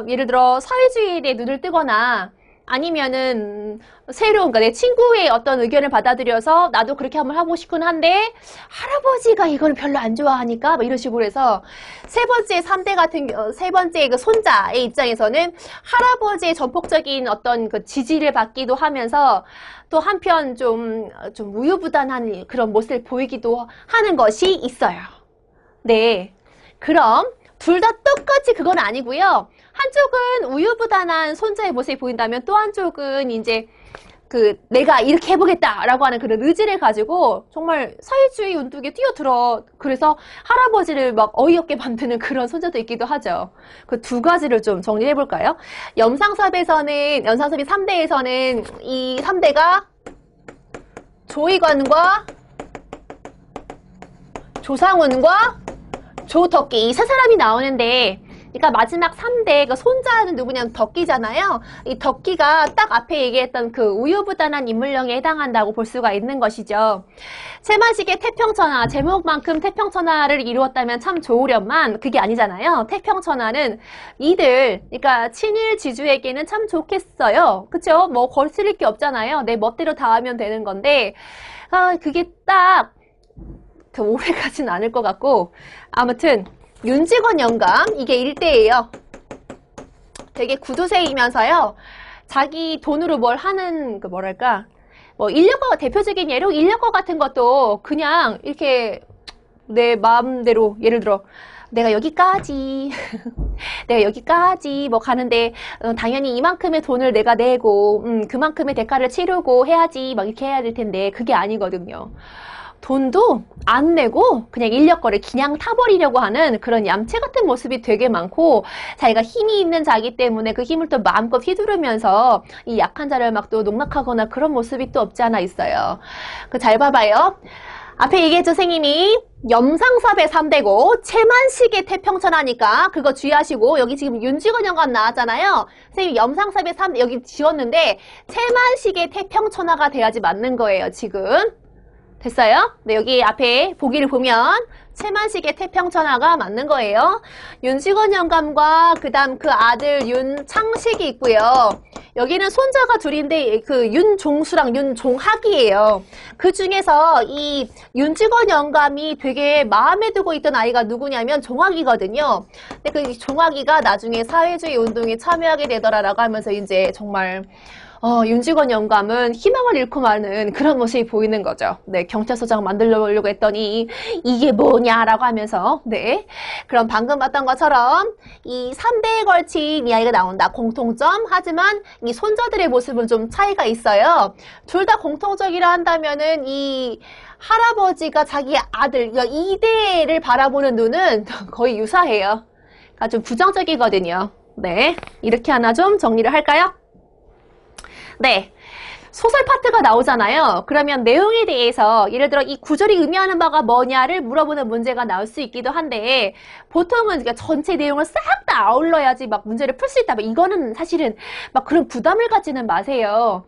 예를 들어 사회주의에 대해 눈을 뜨거나 아니면은 새로운, 그러니까 내 친구의 어떤 의견을 받아들여서 나도 그렇게 한번 하고 싶긴 한데 할아버지가 이걸 별로 안 좋아하니까 뭐 이런 식으로 해서 세 번째 그 손자의 입장에서는 할아버지의 전폭적인 어떤 그 지지를 받기도 하면서 또 한편 좀 우유부단한 그런 모습을 보이기도 하는 것이 있어요. 네. 그럼 둘 다 똑같이 그건 아니고요. 한쪽은 우유부단한 손자의 모습이 보인다면 또 한쪽은 이제 내가 이렇게 해보겠다라고 하는 그런 의지를 가지고 정말 사회주의 운동에 뛰어들어. 그래서 할아버지를 막 어이없게 만드는 그런 손자도 있기도 하죠. 그 두 가지를 좀 정리해볼까요? 염상섭이 3대에서는 이 3대가 조의관과 조상훈과 조덕기 이 세 사람이 나오는데, 그러니까 마지막 3대 그 손자는 누구냐면 덕기잖아요. 이 덕기가 딱 앞에 얘기했던 그 우유부단한 인물령에 해당한다고 볼 수가 있는 것이죠. 채만식의 태평천하, 제목만큼 태평천하를 이루었다면 참 좋으련만 그게 아니잖아요. 태평천하는 이들, 그러니까 친일 지주에게는 참 좋겠어요. 그쵸? 뭐 거슬릴 게 없잖아요. 내 멋대로 다 하면 되는 건데, 그게 딱 오래 가진 않을 것 같고, 아무튼 윤직원 영감, 이게 일대예요. 되게 구두쇠이면서요, 자기 돈으로 뭘 하는, 뭐, 인력거, 대표적인 예로 인력거 같은 것도 그냥 이렇게 내 마음대로, 예를 들어, 내가 여기까지 뭐 가는데, 당연히 이만큼의 돈을 내가 내고, 그만큼의 대가를 치르고 해야지, 막 이렇게 해야 될 텐데, 그게 아니거든요. 돈도 안 내고 그냥 인력거를 그냥 타버리려고 하는 그런 얌체 같은 모습이 되게 많고, 자기가 힘이 있는 자기 때문에 그 힘을 또 마음껏 휘두르면서 이 약한 자를 막 또 농락하거나 그런 모습이 또 없지 않아 있어요. 잘 봐봐요. 앞에 얘기했죠, 선생님이. 염상섭의 3대고 채만식의 태평천하니까 그거 주의하시고, 여기 지금 윤직원 영감 나왔잖아요. 선생님 염상섭의 3대 여기 지웠는데 채만식의 태평천하가 돼야지 맞는 거예요, 지금. 됐어요? 네, 여기 앞에 보기를 보면 채만식의 태평천하가 맞는 거예요. 윤직원 영감과 그 다음 그 아들 윤창식이 있고요. 여기는 손자가 둘인데 그 윤종수랑 윤종학이에요. 그 중에서 이 윤직원 영감이 되게 마음에 두고 있던 아이가 누구냐면 종학이거든요. 근데 그 종학이가 나중에 사회주의 운동에 참여하게 되더라라고 하면서 이제 정말 윤직원 영감은 희망을 잃고 마는 그런 모습이 보이는 거죠. 네, 경찰서장 만들려고 했더니 이게 뭐냐라고 하면서, 네. 그럼 방금 봤던 것처럼 이 3대에 걸친 이야기가 나온다. 공통점. 하지만 이 손자들의 모습은 좀 차이가 있어요. 둘 다 공통적이라 한다면은 이 할아버지가 자기 아들, 그러니까 2대를 바라보는 눈은 거의 유사해요. 그러니까 좀 부정적이거든요. 네. 이렇게 하나 좀 정리를 할까요? 네, 소설 파트가 나오잖아요. 그러면 내용에 대해서 예를 들어 이 구절이 의미하는 바가 뭐냐를 물어보는 문제가 나올 수 있기도 한데, 보통은 그러니까 전체 내용을 싹 다 아울러야지 막 문제를 풀 수 있다. 이거는 사실은 막 그런 부담을 갖지는 마세요.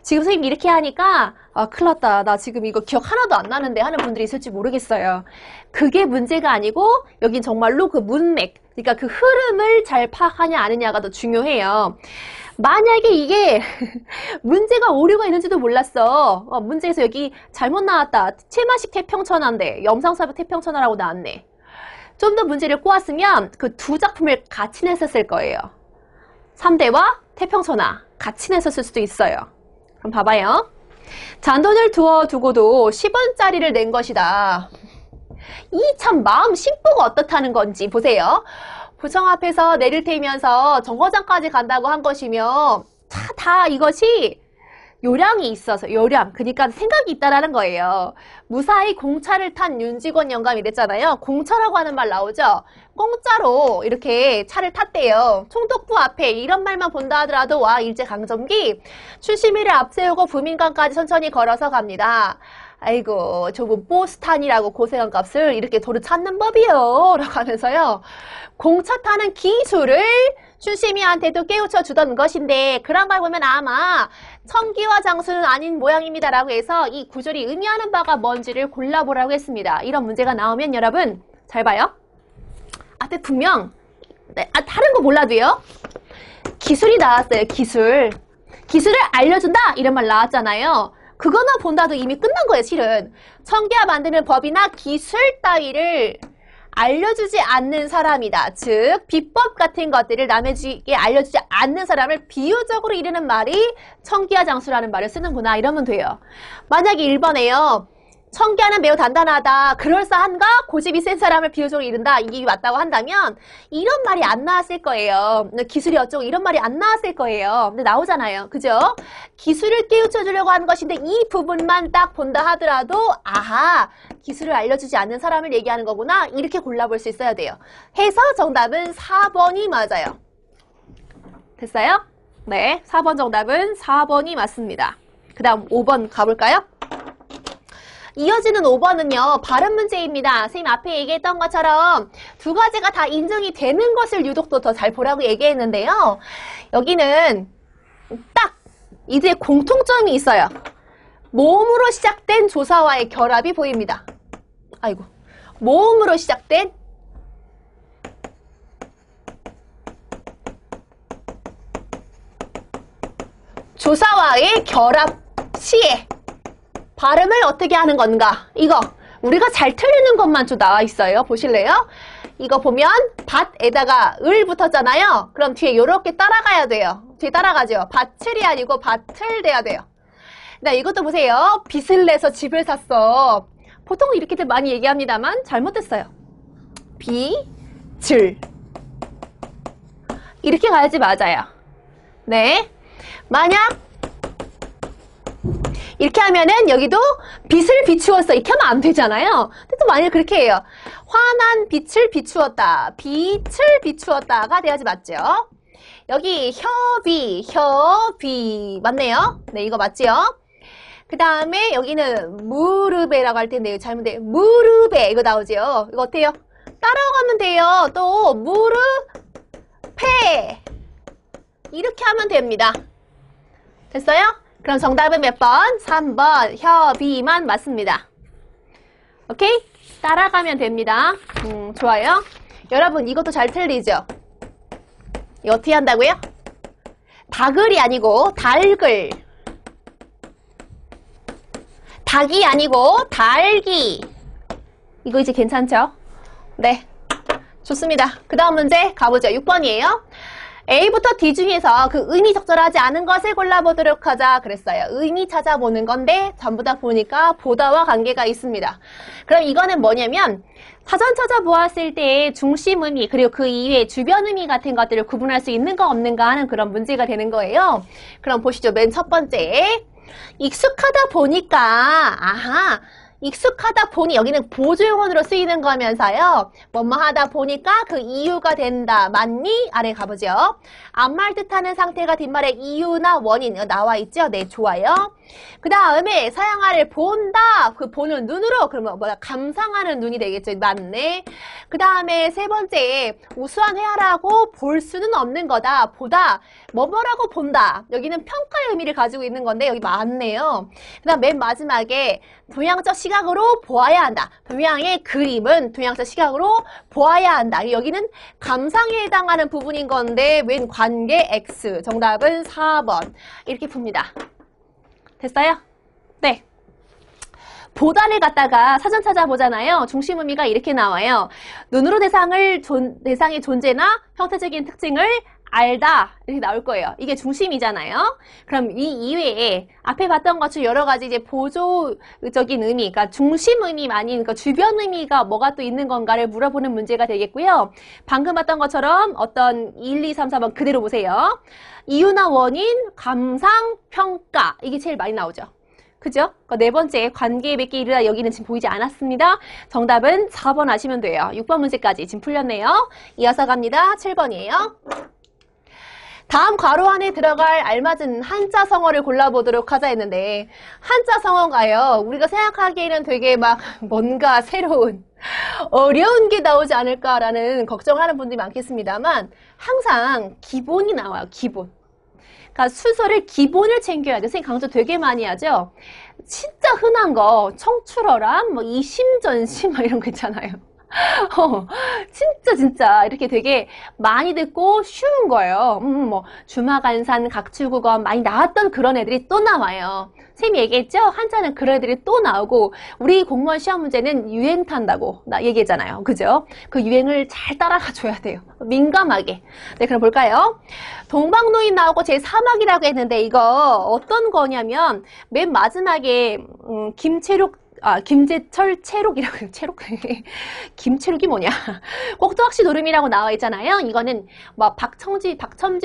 지금 선생님 이렇게 하니까 큰일 났다, 나 지금 이거 기억 하나도 안 나는데 하는 분들이 있을지 모르겠어요. 그게 문제가 아니고 여긴 정말로 그 문맥, 그러니까 그 흐름을 잘 파악하냐 아느냐가 더 중요해요. 만약에 이게 문제가 오류가 있는지도 몰랐어. 문제에서 여기 잘못 나왔다. 채만식 태평천하인데 염상섭의 태평천하라고 나왔네. 좀 더 문제를 꼬았으면 그 두 작품을 같이 냈었을 거예요. 3대와 태평천하 같이 냈었을 수도 있어요. 그럼 봐봐요. 잔돈을 두고도 10원짜리를 낸 것이다. 이 참 마음 심보가 어떻다는 건지 보세요. 부청 앞에서 내릴 테면서 정거장까지 간다고 한 것이며, 다 이것이 요량이 있어서, 요량, 그러니까 생각이 있다라는 거예요. 무사히 공차를 탄 윤직원 영감이 됐잖아요. 공차라고 하는 말 나오죠? 공짜로 이렇게 차를 탔대요. 총독부 앞에 이런 말만 본다 하더라도 와, 일제강점기 춘심이를 앞세우고 부민관까지 천천히 걸어서 갑니다. 아이고, 저분 보스탄이라고 고생한 값을 이렇게 도로 찾는 법이요 라고 하면서요, 공차 타는 기술을 춘심이한테도 깨우쳐 주던 것인데, 그런 걸 보면 아마 청기와 장수는 아닌 모양입니다 라고 해서 이 구절이 의미하는 바가 뭔지를 골라보라고 했습니다. 이런 문제가 나오면 여러분 잘 봐요. 앞에 분명 다른 거 몰라도요, 기술이 나왔어요. 기술을 알려준다 이런 말 나왔잖아요. 그거만 본다도 이미 끝난 거예요. 실은 청기와 만드는 법이나 기술 따위를 알려주지 않는 사람이다. 즉 비법 같은 것들을 남에게 알려주지 않는 사람을 비유적으로 이르는 말이 청기와 장수라는 말을 쓰는구나 이러면 돼요. 만약에 1번에요. 청기화는 매우 단단하다. 그럴싸한가? 고집이 센 사람을 비유적으로 이른다. 이게 맞다고 한다면 이런 말이 안 나왔을 거예요. 기술이 어쩌고 이런 말이 안 나왔을 거예요. 근데 나오잖아요. 그죠? 기술을 깨우쳐 주려고 하는 것인데 이 부분만 딱 본다 하더라도 아하, 기술을 알려주지 않는 사람을 얘기하는 거구나. 이렇게 골라볼 수 있어야 돼요. 해서 정답은 4번이 맞아요. 됐어요? 네, 4번 정답은 4번이 맞습니다. 그 다음 5번 가볼까요? 이어지는 5번은요. 발음 문제입니다. 선생님 앞에 얘기했던 것처럼 두 가지가 다 인정이 되는 것을 유독 더 잘 보라고 얘기했는데요. 여기는 딱 이제 공통점이 있어요. 모음으로 시작된 조사와의 결합이 보입니다. 아이고, 모음으로 시작된 조사와의 결합 시에 발음을 어떻게 하는 건가? 이거 우리가 잘 틀리는 것만 좀 나와 있어요. 보실래요? 이거 보면 밭에다가 을 붙었잖아요. 그럼 뒤에 이렇게 따라가야 돼요. 뒤에 따라가죠. 밭을이 아니고 밭을 돼야 돼요. 나 이것도 보세요. 빚을 내서 집을 샀어. 보통 이렇게들 많이 얘기합니다만 잘못됐어요. 빚을 이렇게 가야지 맞아요. 네. 만약 이렇게 하면은 여기도 빛을 비추었어. 이렇게 하면 안 되잖아요. 근데 또 만약 그렇게 해요. 환한 빛을 비추었다. 빛을 비추었다가 돼야지 맞죠? 여기 협의 맞네요. 네, 이거 맞지요? 그 다음에 여기는 무릎에라고 할 텐데 잘못돼. 무릎에 이거 나오지요? 이거 어때요? 따라가면 돼요. 또 무릎에 이렇게 하면 됩니다. 됐어요? 그럼 정답은 몇 번? 3번 협의만 맞습니다. 오케이? 따라가면 됩니다. 좋아요. 여러분 이것도 잘 틀리죠? 이거 어떻게 한다고요? 닭을이 아니고 달글. 닭이 아니고 달기. 이거 이제 괜찮죠? 네. 좋습니다. 그 다음 문제 가보죠. 6번이에요. A부터 D 중에서 그 의미 적절하지 않은 것을 골라보도록 하자 그랬어요. 의미 찾아보는 건데 전부 다 보니까 보다와 관계가 있습니다. 그럼 이거는 뭐냐면 사전 찾아보았을 때 중심 의미 그리고 그 이외의 주변 의미 같은 것들을 구분할 수 있는가 없는가 하는 그런 문제가 되는 거예요. 그럼 보시죠. 맨 첫 번째. 익숙하다 보니까 아하 익숙하다 보니 여기는 보조용어로 쓰이는 거면서요. 뭐뭐 하다 보니까 그 이유가 된다. 맞니? 아래 가보죠. 앞말 뜻하는 상태가 뒷말에 이유나 원인 나와 있죠? 네, 좋아요. 그 다음에 사양아를 본다. 그 보는 눈으로 그러면 뭐야? 감상하는 눈이 되겠죠? 맞네. 그 다음에 세 번째 우수한 회화라고 볼 수는 없는 거다. 보다. 뭐뭐라고 본다. 여기는 평가의 의미를 가지고 있는 건데 여기 맞네요. 그 다음 맨 마지막에 동양적 시각으로 보아야 한다. 동양의 그림은 동양적 시각으로 보아야 한다. 여기는 감상에 해당하는 부분인 건데 웬 관계 X. 정답은 4번. 이렇게 풉니다. 됐어요? 네. 보다를 갖다가 사전 찾아보잖아요. 중심 의미가 이렇게 나와요. 눈으로 대상의 존재나 형태적인 특징을 알다 이렇게 나올 거예요. 이게 중심이잖아요. 그럼 이 이외에 앞에 봤던 것처럼 여러 가지 이제 보조적인 의미, 그러니까 중심 의미가 아닌 그러니까 주변 의미가 뭐가 또 있는 건가를 물어보는 문제가 되겠고요. 방금 봤던 것처럼 어떤 1, 2, 3, 4번 그대로 보세요. 이유나 원인, 감상, 평가 이게 제일 많이 나오죠. 그죠? 네 번째 관계에 맺게 이르다 여기는 지금 보이지 않았습니다. 정답은 4번 하시면 돼요. 6번 문제까지 지금 풀렸네요. 이어서 갑니다. 7번이에요. 다음 괄호 안에 들어갈 알맞은 한자 성어를 골라보도록 하자 했는데 한자 성어가요. 우리가 생각하기에는 되게 막 뭔가 새로운 어려운 게 나오지 않을까라는 걱정하는 분들이 많겠습니다만 항상 기본이 나와요. 기본. 그러니까 순서를 기본을 챙겨야 돼. 선생님 강조 되게 많이 하죠. 진짜 흔한 거 청출어람, 뭐 이심전심 뭐 이런 거 있잖아요. 진짜 이렇게 되게 많이 듣고 쉬운 거예요. 뭐 주마간산, 각출국어 많이 나왔던 그런 애들이 또 나와요. 쌤이 얘기했죠? 한자는 그런 애들이 또 나오고 우리 공무원 시험 문제는 유행 탄다고 나 얘기했잖아요. 그죠? 그 유행을 잘 따라가 줘야 돼요. 민감하게. 네, 그럼 볼까요? 동방노인 나오고 제3학이라고 했는데 이거 어떤 거냐면 맨 마지막에 김채록 김재철 채록이라고, 채록? 김채록이 뭐냐? 꼭두각시 노름이라고 나와 있잖아요. 이거는 뭐 박첨지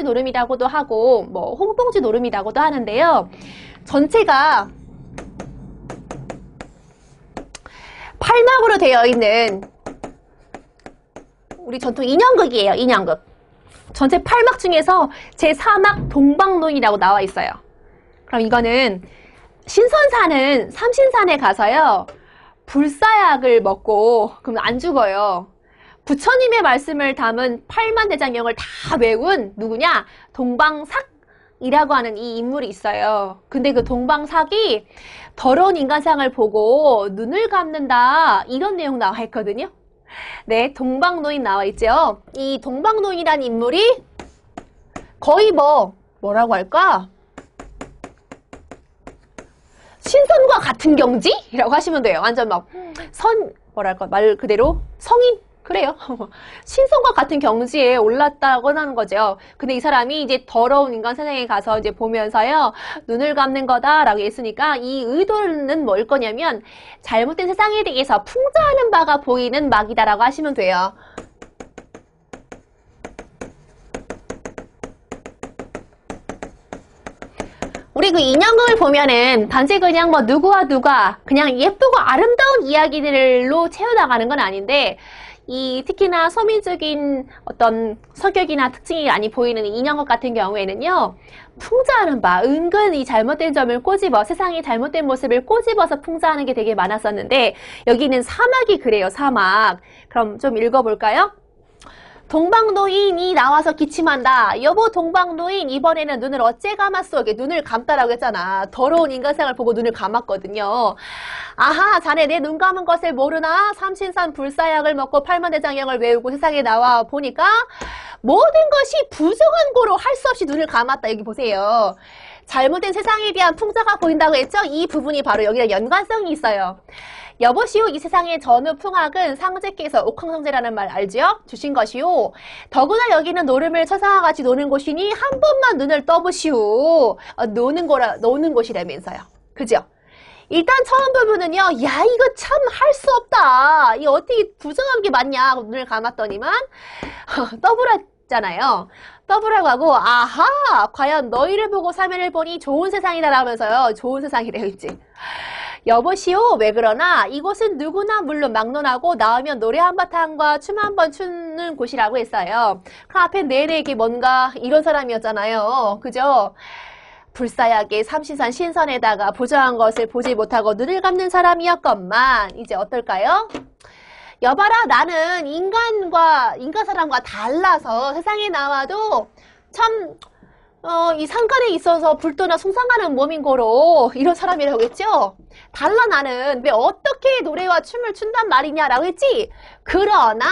노름이라고도 하고, 뭐 홍봉지 노름이라고도 하는데요. 전체가 8막으로 되어 있는 우리 전통 인형극이에요. 인형극. 전체 8막 중에서 제4막 동방노인이라고 나와 있어요. 그럼 이거는 신선사는 삼신산에 가서요. 불사약을 먹고 그럼 안 죽어요. 부처님의 말씀을 담은 8만 대장경을 다 외운 누구냐? 동방삭이라고 하는 이 인물이 있어요. 근데 그 동방삭이 더러운 인간상을 보고 눈을 감는다 이런 내용 나와 있거든요. 네, 동방노인 나와 있죠. 이 동방노인이란 인물이 거의 뭐라고 할까? 신선과 같은 경지라고 하시면 돼요. 완전 뭐랄까, 말 그대로 성인? 그래요. 신선과 같은 경지에 올랐다고 하는 거죠. 근데 이 사람이 이제 더러운 인간 세상에 가서 이제 보면서요, 눈을 감는 거다라고 했으니까 이 의도는 뭘 거냐면, 잘못된 세상에 대해서 풍자하는 바가 보이는 막이다라고 하시면 돼요. 우리 그 인형극을 보면은 단지 그냥 뭐 누구와 누가 그냥 예쁘고 아름다운 이야기들로 채워나가는 건 아닌데, 특히나 서민적인 어떤 성격이나 특징이 많이 보이는 인형극 같은 경우에는요, 풍자하는 바, 은근 이 잘못된 점을 꼬집어, 세상의 잘못된 모습을 꼬집어서 풍자하는 게 되게 많았었는데, 여기는 사막이 그래요, 사막. 그럼 좀 읽어볼까요? 동방노인이 나와서 기침한다. 여보 동방노인, 이번에는 눈을 어째 감았소? 이게 눈을 감다라고 했잖아. 더러운 인간상을 보고 눈을 감았거든요. 아하, 자네 내 눈 감은 것을 모르나? 삼신산 불사약을 먹고 팔만대장경을 외우고 세상에 나와 보니까 모든 것이 부정한 거로 할 수 없이 눈을 감았다. 여기 보세요. 잘못된 세상에 대한 풍자가 보인다고 했죠? 이 부분이 바로 여기랑 연관성이 있어요. 여보시오, 이 세상의 전후 풍악은 상제께서 옥황성제라는 말 알지요? 주신 것이오. 더구나 여기는 노름을 처상과 같이 노는 곳이니 한 번만 눈을 떠보시오. 노는 곳이라면서요. 그죠? 일단 처음 부분은요, 야, 이거 참 할 수 없다. 이 어떻게 부정한 게 맞냐? 눈을 감았더니만, 떠보랐잖아요. 떠보라고 하고, 아하, 과연 너희를 보고 사면을 보니 좋은 세상이다 라면서요. 좋은 세상이래요, 이제. 여보시오, 왜 그러나 이곳은 누구나 물론 막론하고 나오면 노래 한바탕과 춤 한 번 추는 곳이라고 했어요. 그 앞에 내내 이게 뭔가 이런 사람이었잖아요. 그죠? 불사약의 삼신산 신선에다가 부정한 것을 보지 못하고 눈을 감는 사람이었건만 이제 어떨까요? 여봐라, 나는 인간 사람과 달라서 세상에 나와도 참 이 상간에 있어서 불도나 숭상하는 몸인 거로 이런 사람이라고 했죠? 달라 나는 왜 어떻게 노래와 춤을 춘단 말이냐라고 했지? 그러나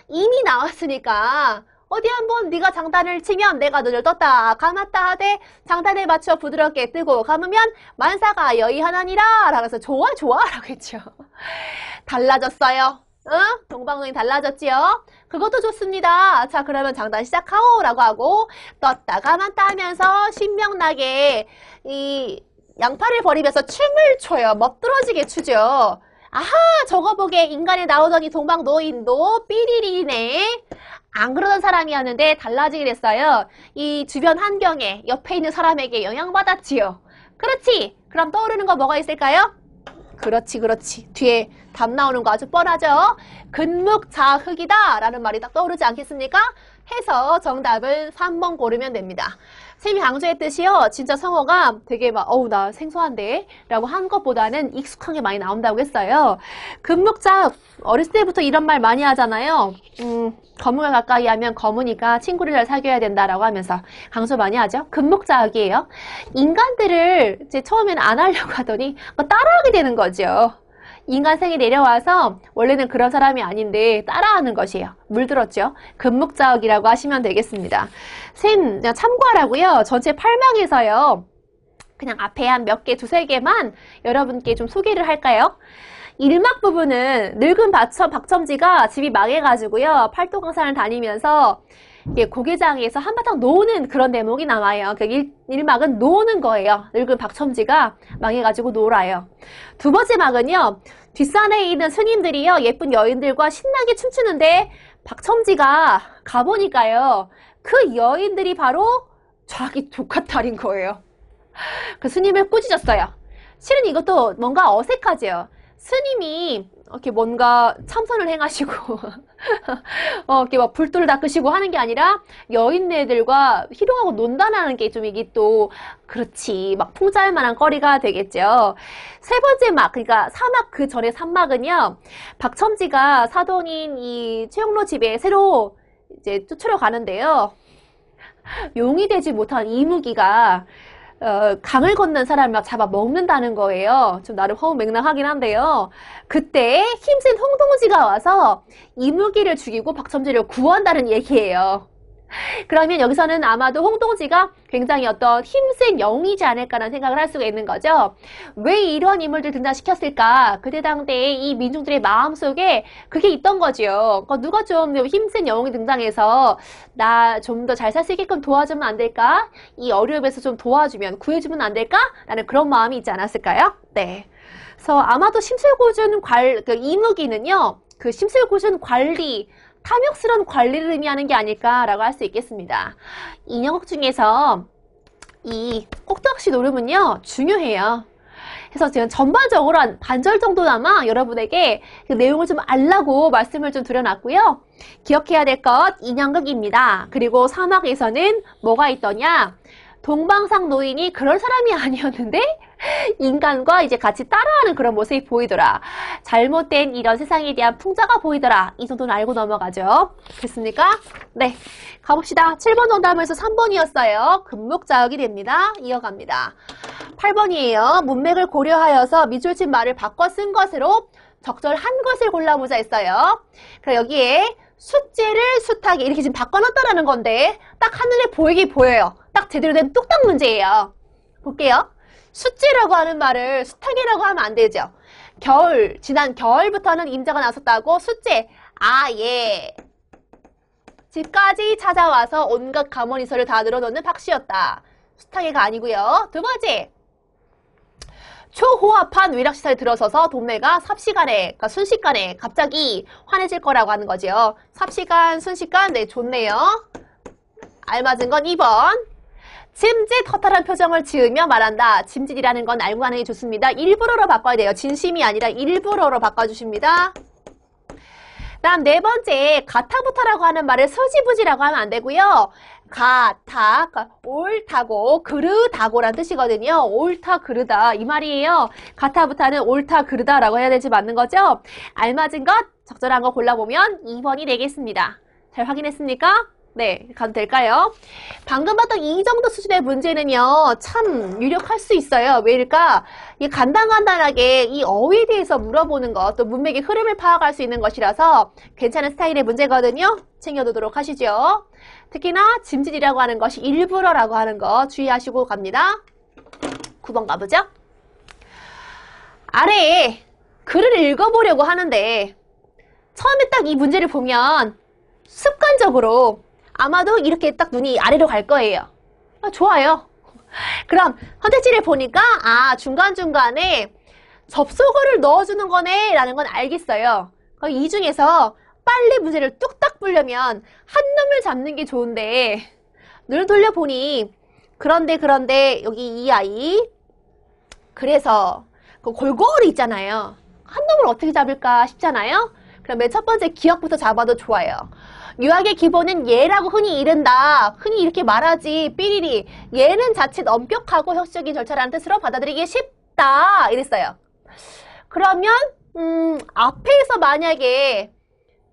이미 나왔으니까 어디 한번 네가 장단을 치면 내가 눈을 떴다 감았다 하되 장단에 맞춰 부드럽게 뜨고 감으면 만사가 여의하나니라 라고 해서 좋아 라고 했죠. 달라졌어요. 동방노인 달라졌지요? 그것도 좋습니다. 자, 그러면 장단 시작하오 라고 하고 떴다 감았다 하면서 신명나게 이 양팔을 벌이면서 춤을 춰요. 멋들어지게 추죠. 아하, 저거 보게 인간에 나오더니 동방노인도 삐리리네. 안 그러던 사람이었는데 달라지게 됐어요. 이 주변 환경에 옆에 있는 사람에게 영향받았지요. 그렇지. 그럼 떠오르는 거 뭐가 있을까요? 그렇지. 뒤에 답 나오는 거 아주 뻔하죠? 근묵자흑이다 라는 말이 딱 떠오르지 않겠습니까? 해서 정답은 3번 고르면 됩니다. 쌤이 강조했듯이요. 진짜 성어가 되게 막 나 생소한데 라고 한 것보다는 익숙한 게 많이 나온다고 했어요. 근묵자흑, 어렸을 때부터 이런 말 많이 하잖아요. 거문을 가까이 하면 거무니까 친구를 잘 사귀어야 된다라고 하면서 강조 많이 하죠. 근묵자흑이에요. 인간들을 이제 처음에는 안 하려고 하더니 따라하게 되는 거죠. 인간생이 내려와서 원래는 그런 사람이 아닌데 따라하는 것이에요. 물들었죠. 근묵자흑이라고 하시면 되겠습니다. 쌤 참고하라고요. 전체 8막에서요. 그냥 앞에 한 몇 개, 두세 개만 여러분께 좀 소개를 할까요? 1막 부분은 늙은 박첨지가 집이 망해가지고요. 팔도강산을 다니면서 이게 고개장에서 한바탕 노는 그런 대목이 나와요. 그 1막은 노는 거예요. 늙은 박첨지가 망해가지고 놀아요. 두 번째 막은요. 뒷산에 있는 스님들이요. 예쁜 여인들과 신나게 춤추는데 박첨지가 가보니까요. 그 여인들이 바로 자기 조카딸인 거예요. 그 스님을 꾸짖었어요. 실은 이것도 뭔가 어색하죠. 스님이 이렇게 뭔가 참선을 행하시고 이렇게 막 불도를 닦으시고 하는 게 아니라 여인네들과 희롱하고 논다라는 게 좀 이게 또 그렇지 막 풍자할 만한 거리가 되겠죠. 세 번째 막 그러니까 사막 그 전에 3막은요. 박첨지가 사돈인 이 최영로 집에 새로 이제 쫓으러 가는데요. 용이 되지 못한 이무기가 강을 건넌 사람을 막 잡아 먹는다는 거예요. 좀 나름 허무맹랑하긴 한데요. 그때 힘센 홍동지가 와서 이무기를 죽이고 박첨지를 구한다는 얘기예요. 그러면 여기서는 아마도 홍동지가 굉장히 어떤 힘센 영이지 않을까라는 생각을 할 수가 있는 거죠. 왜 이런 인물들 등장시켰을까? 그때 당대에 이 민중들의 마음속에 그게 있던 거죠. 누가 좀 힘센 영웅이 등장해서 나 좀 더 잘 살 수 있게끔 도와주면 안 될까? 이 어려움에서 좀 도와주면 구해주면 안 될까? 라는 그런 마음이 있지 않았을까요? 네. 그래서 아마도 심술고준 그 이무기는요. 그 심술고준 관리 탐욕스러운 관리를 의미하는 게 아닐까라고 할 수 있겠습니다. 인형극 중에서 이 꼭두각시 노름은요 중요해요. 그래서 제가 전반적으로 한 반절 정도나마 여러분에게 그 내용을 좀 알라고 말씀을 좀 드려놨고요. 기억해야 될 것 인형극입니다. 그리고 사막에서는 뭐가 있더냐? 동방상 노인이 그럴 사람이 아니었는데 인간과 이제 같이 따라하는 그런 모습이 보이더라. 잘못된 이런 세상에 대한 풍자가 보이더라. 이 정도는 알고 넘어가죠. 됐습니까? 네. 가봅시다. 7번 정답에서 3번이었어요. 금목자역이 됩니다. 이어갑니다. 8번이에요. 문맥을 고려하여서 밑줄친 말을 바꿔 쓴 것으로 적절한 것을 골라보자 했어요. 그럼 여기에 숫제를 숱하게 이렇게 지금 바꿔놨다라는 건데 딱 한눈에 보이게 보여요. 딱 제대로 된 뚝딱 문제예요. 볼게요. 숫제라고 하는 말을 숱하게라고 하면 안 되죠. 겨울, 지난 겨울부터는 임자가 나섰다고 숫제, 예. 집까지 찾아와서 온갖 가모니서를 다 늘어놓는 박씨였다. 숱하게가 아니고요. 두 번째, 초호합한 위락시설에 들어서서 동네가 삽시간에, 그러니까 순식간에 갑자기 환해질 거라고 하는 거죠. 삽시간, 순식간, 네, 좋네요. 알맞은 건 2번. 짐짓 허탈한 표정을 지으며 말한다. 짐짓이라는 건 알고 가는 게 좋습니다. 일부러로 바꿔야 돼요. 진심이 아니라 일부러로 바꿔주십니다. 다음 네 번째, 가타부타라고 하는 말을 서지부지라고 하면 안 되고요. 가타, 옳다고, 그르다고란 뜻이거든요. 옳다, 그르다 이 말이에요. 가타부타는 옳다, 그르다라고 해야 되지 맞는 거죠? 알맞은 것, 적절한 거 골라보면 2번이 되겠습니다. 잘 확인했습니까? 네, 가도 될까요? 방금 봤던 이 정도 수준의 문제는요, 참 유력할 수 있어요. 왜일까? 이 간단간단하게 이 어휘에 대해서 물어보는 것, 또 문맥의 흐름을 파악할 수 있는 것이라서 괜찮은 스타일의 문제거든요. 챙겨두도록 하시죠. 특히나 짐짓이라고 하는 것이 일부러라고 하는 거 주의하시고 갑니다. 9번 가보죠. 아래에 글을 읽어보려고 하는데 처음에 딱 이 문제를 보면 습관적으로 아마도 이렇게 딱 눈이 아래로 갈 거예요. 좋아요. 그럼 선택지를 보니까 중간중간에 접속어를 넣어주는 거네 라는 건 알겠어요. 이 중에서 빨리 문제를 뚝딱 풀려면 한 놈을 잡는 게 좋은데 눈을 돌려보니 그런데 여기 이 아이 그래서 그 골고루 있잖아요. 한 놈을 어떻게 잡을까 싶잖아요. 그럼 맨 첫 번째 기억부터 잡아도 좋아요. 유학의 기본은 예라고 흔히 이른다. 흔히 이렇게 말하지. 삐리리. 예는 자칫 엄격하고 혁신적인 절차라는 뜻으로 받아들이기 쉽다. 이랬어요. 그러면 앞에서 만약에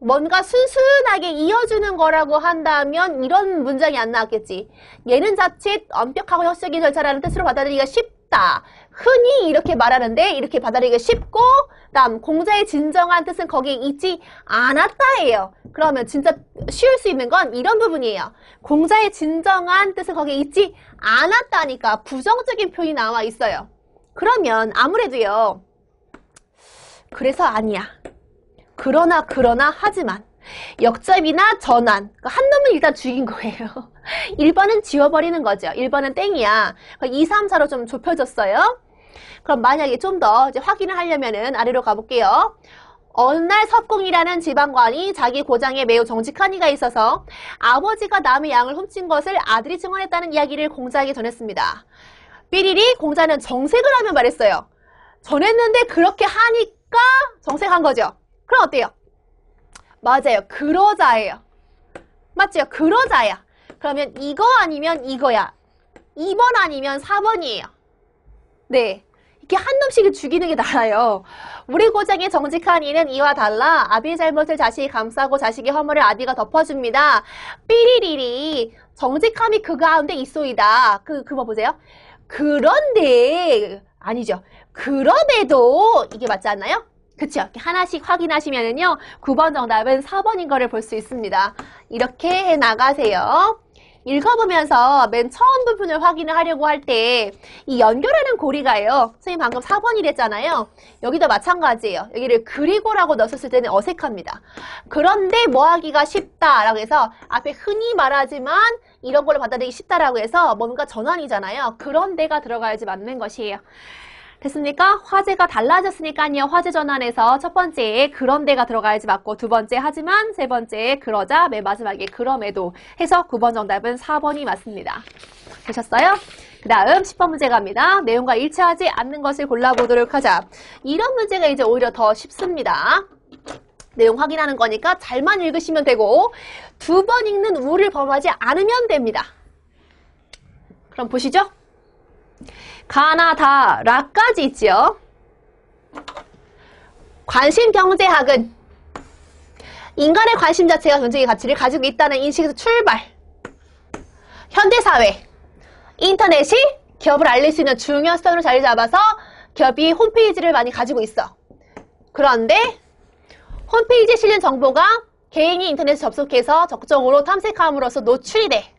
뭔가 순순하게 이어주는 거라고 한다면 이런 문장이 안 나왔겠지. 예는 자칫 엄격하고 혁신적인 절차라는 뜻으로 받아들이기가 쉽다. 흔히 이렇게 말하는데 이렇게 받아들이기가 쉽고 다음 공자의 진정한 뜻은 거기에 있지 않았다예요. 그러면 진짜 쉬울 수 있는 건 이런 부분이에요. 공자의 진정한 뜻은 거기에 있지 않았다니까 부정적인 표현이 나와 있어요. 그러면 아무래도요. 그래서 아니야. 그러나 하지만 역접이나 전환. 한 놈은 일단 죽인 거예요. 1번은 지워버리는 거죠. 1번은 땡이야. 2, 3, 4로 좀 좁혀졌어요. 그럼 만약에 좀 더 이제 확인을 하려면은 아래로 가볼게요. 어느 날 섭공이라는 지방관이 자기 고장에 매우 정직한 이가 있어서 아버지가 남의 양을 훔친 것을 아들이 증언했다는 이야기를 공자에게 전했습니다. 삐리리 공자는 정색을 하며 말했어요. 전했는데 그렇게 하니까 정색한 거죠. 그럼 어때요? 맞아요. 그러자예요. 맞죠? 그러자야. 그러면 이거 아니면 이거야. 2번 아니면 4번이에요. 네. 이렇게 한 놈씩을 죽이는 게 나아요. 우리 고장의 정직한 이는 이와 달라 아비의 잘못을 자식이 감싸고 자식의 허물을 아비가 덮어줍니다. 삐리리리 정직함이 그 가운데 있소이다. 그거 보세요. 그런데 아니죠. 그럼에도 이게 맞지 않나요? 그쵸? 이렇게 하나씩 확인하시면은요 9번 정답은 4번인 거를 볼 수 있습니다. 이렇게 해 나가세요. 읽어보면서 맨 처음 부분을 확인을 하려고 할 때 이 연결하는 고리가요. 선생님 방금 4번이랬잖아요. 여기도 마찬가지예요. 여기를 그리고라고 넣었을 때는 어색합니다. 그런데 뭐하기가 쉽다라고 해서 앞에 흔히 말하지만 이런 걸로 받아들이기 쉽다라고 해서 뭔가 전환이잖아요. 그런데가 들어가야지 맞는 것이에요. 됐습니까? 화제가 달라졌으니까요. 화제 전환에서 첫 번째에 그런데가 들어가야지 맞고 두 번째 하지만 세 번째에 그러자 맨 마지막에 그럼에도 해서 9번 정답은 4번이 맞습니다. 되셨어요? 그 다음 10번 문제 갑니다. 내용과 일치하지 않는 것을 골라보도록 하자. 이런 문제가 이제 오히려 더 쉽습니다. 내용 확인하는 거니까 잘만 읽으시면 되고 두 번 읽는 우를 범하지 않으면 됩니다. 그럼 보시죠. 가나 다 라까지 있지요. 관심경제학은 인간의 관심 자체가 경제의 가치를 가지고 있다는 인식에서 출발. 현대사회 인터넷이 기업을 알릴 수 있는 중요한 수단으로 자리 잡아서 기업이 홈페이지를 많이 가지고 있어. 그런데 홈페이지에 실린 정보가 개인이 인터넷에 접속해서 적정으로 탐색함으로써 노출이 돼.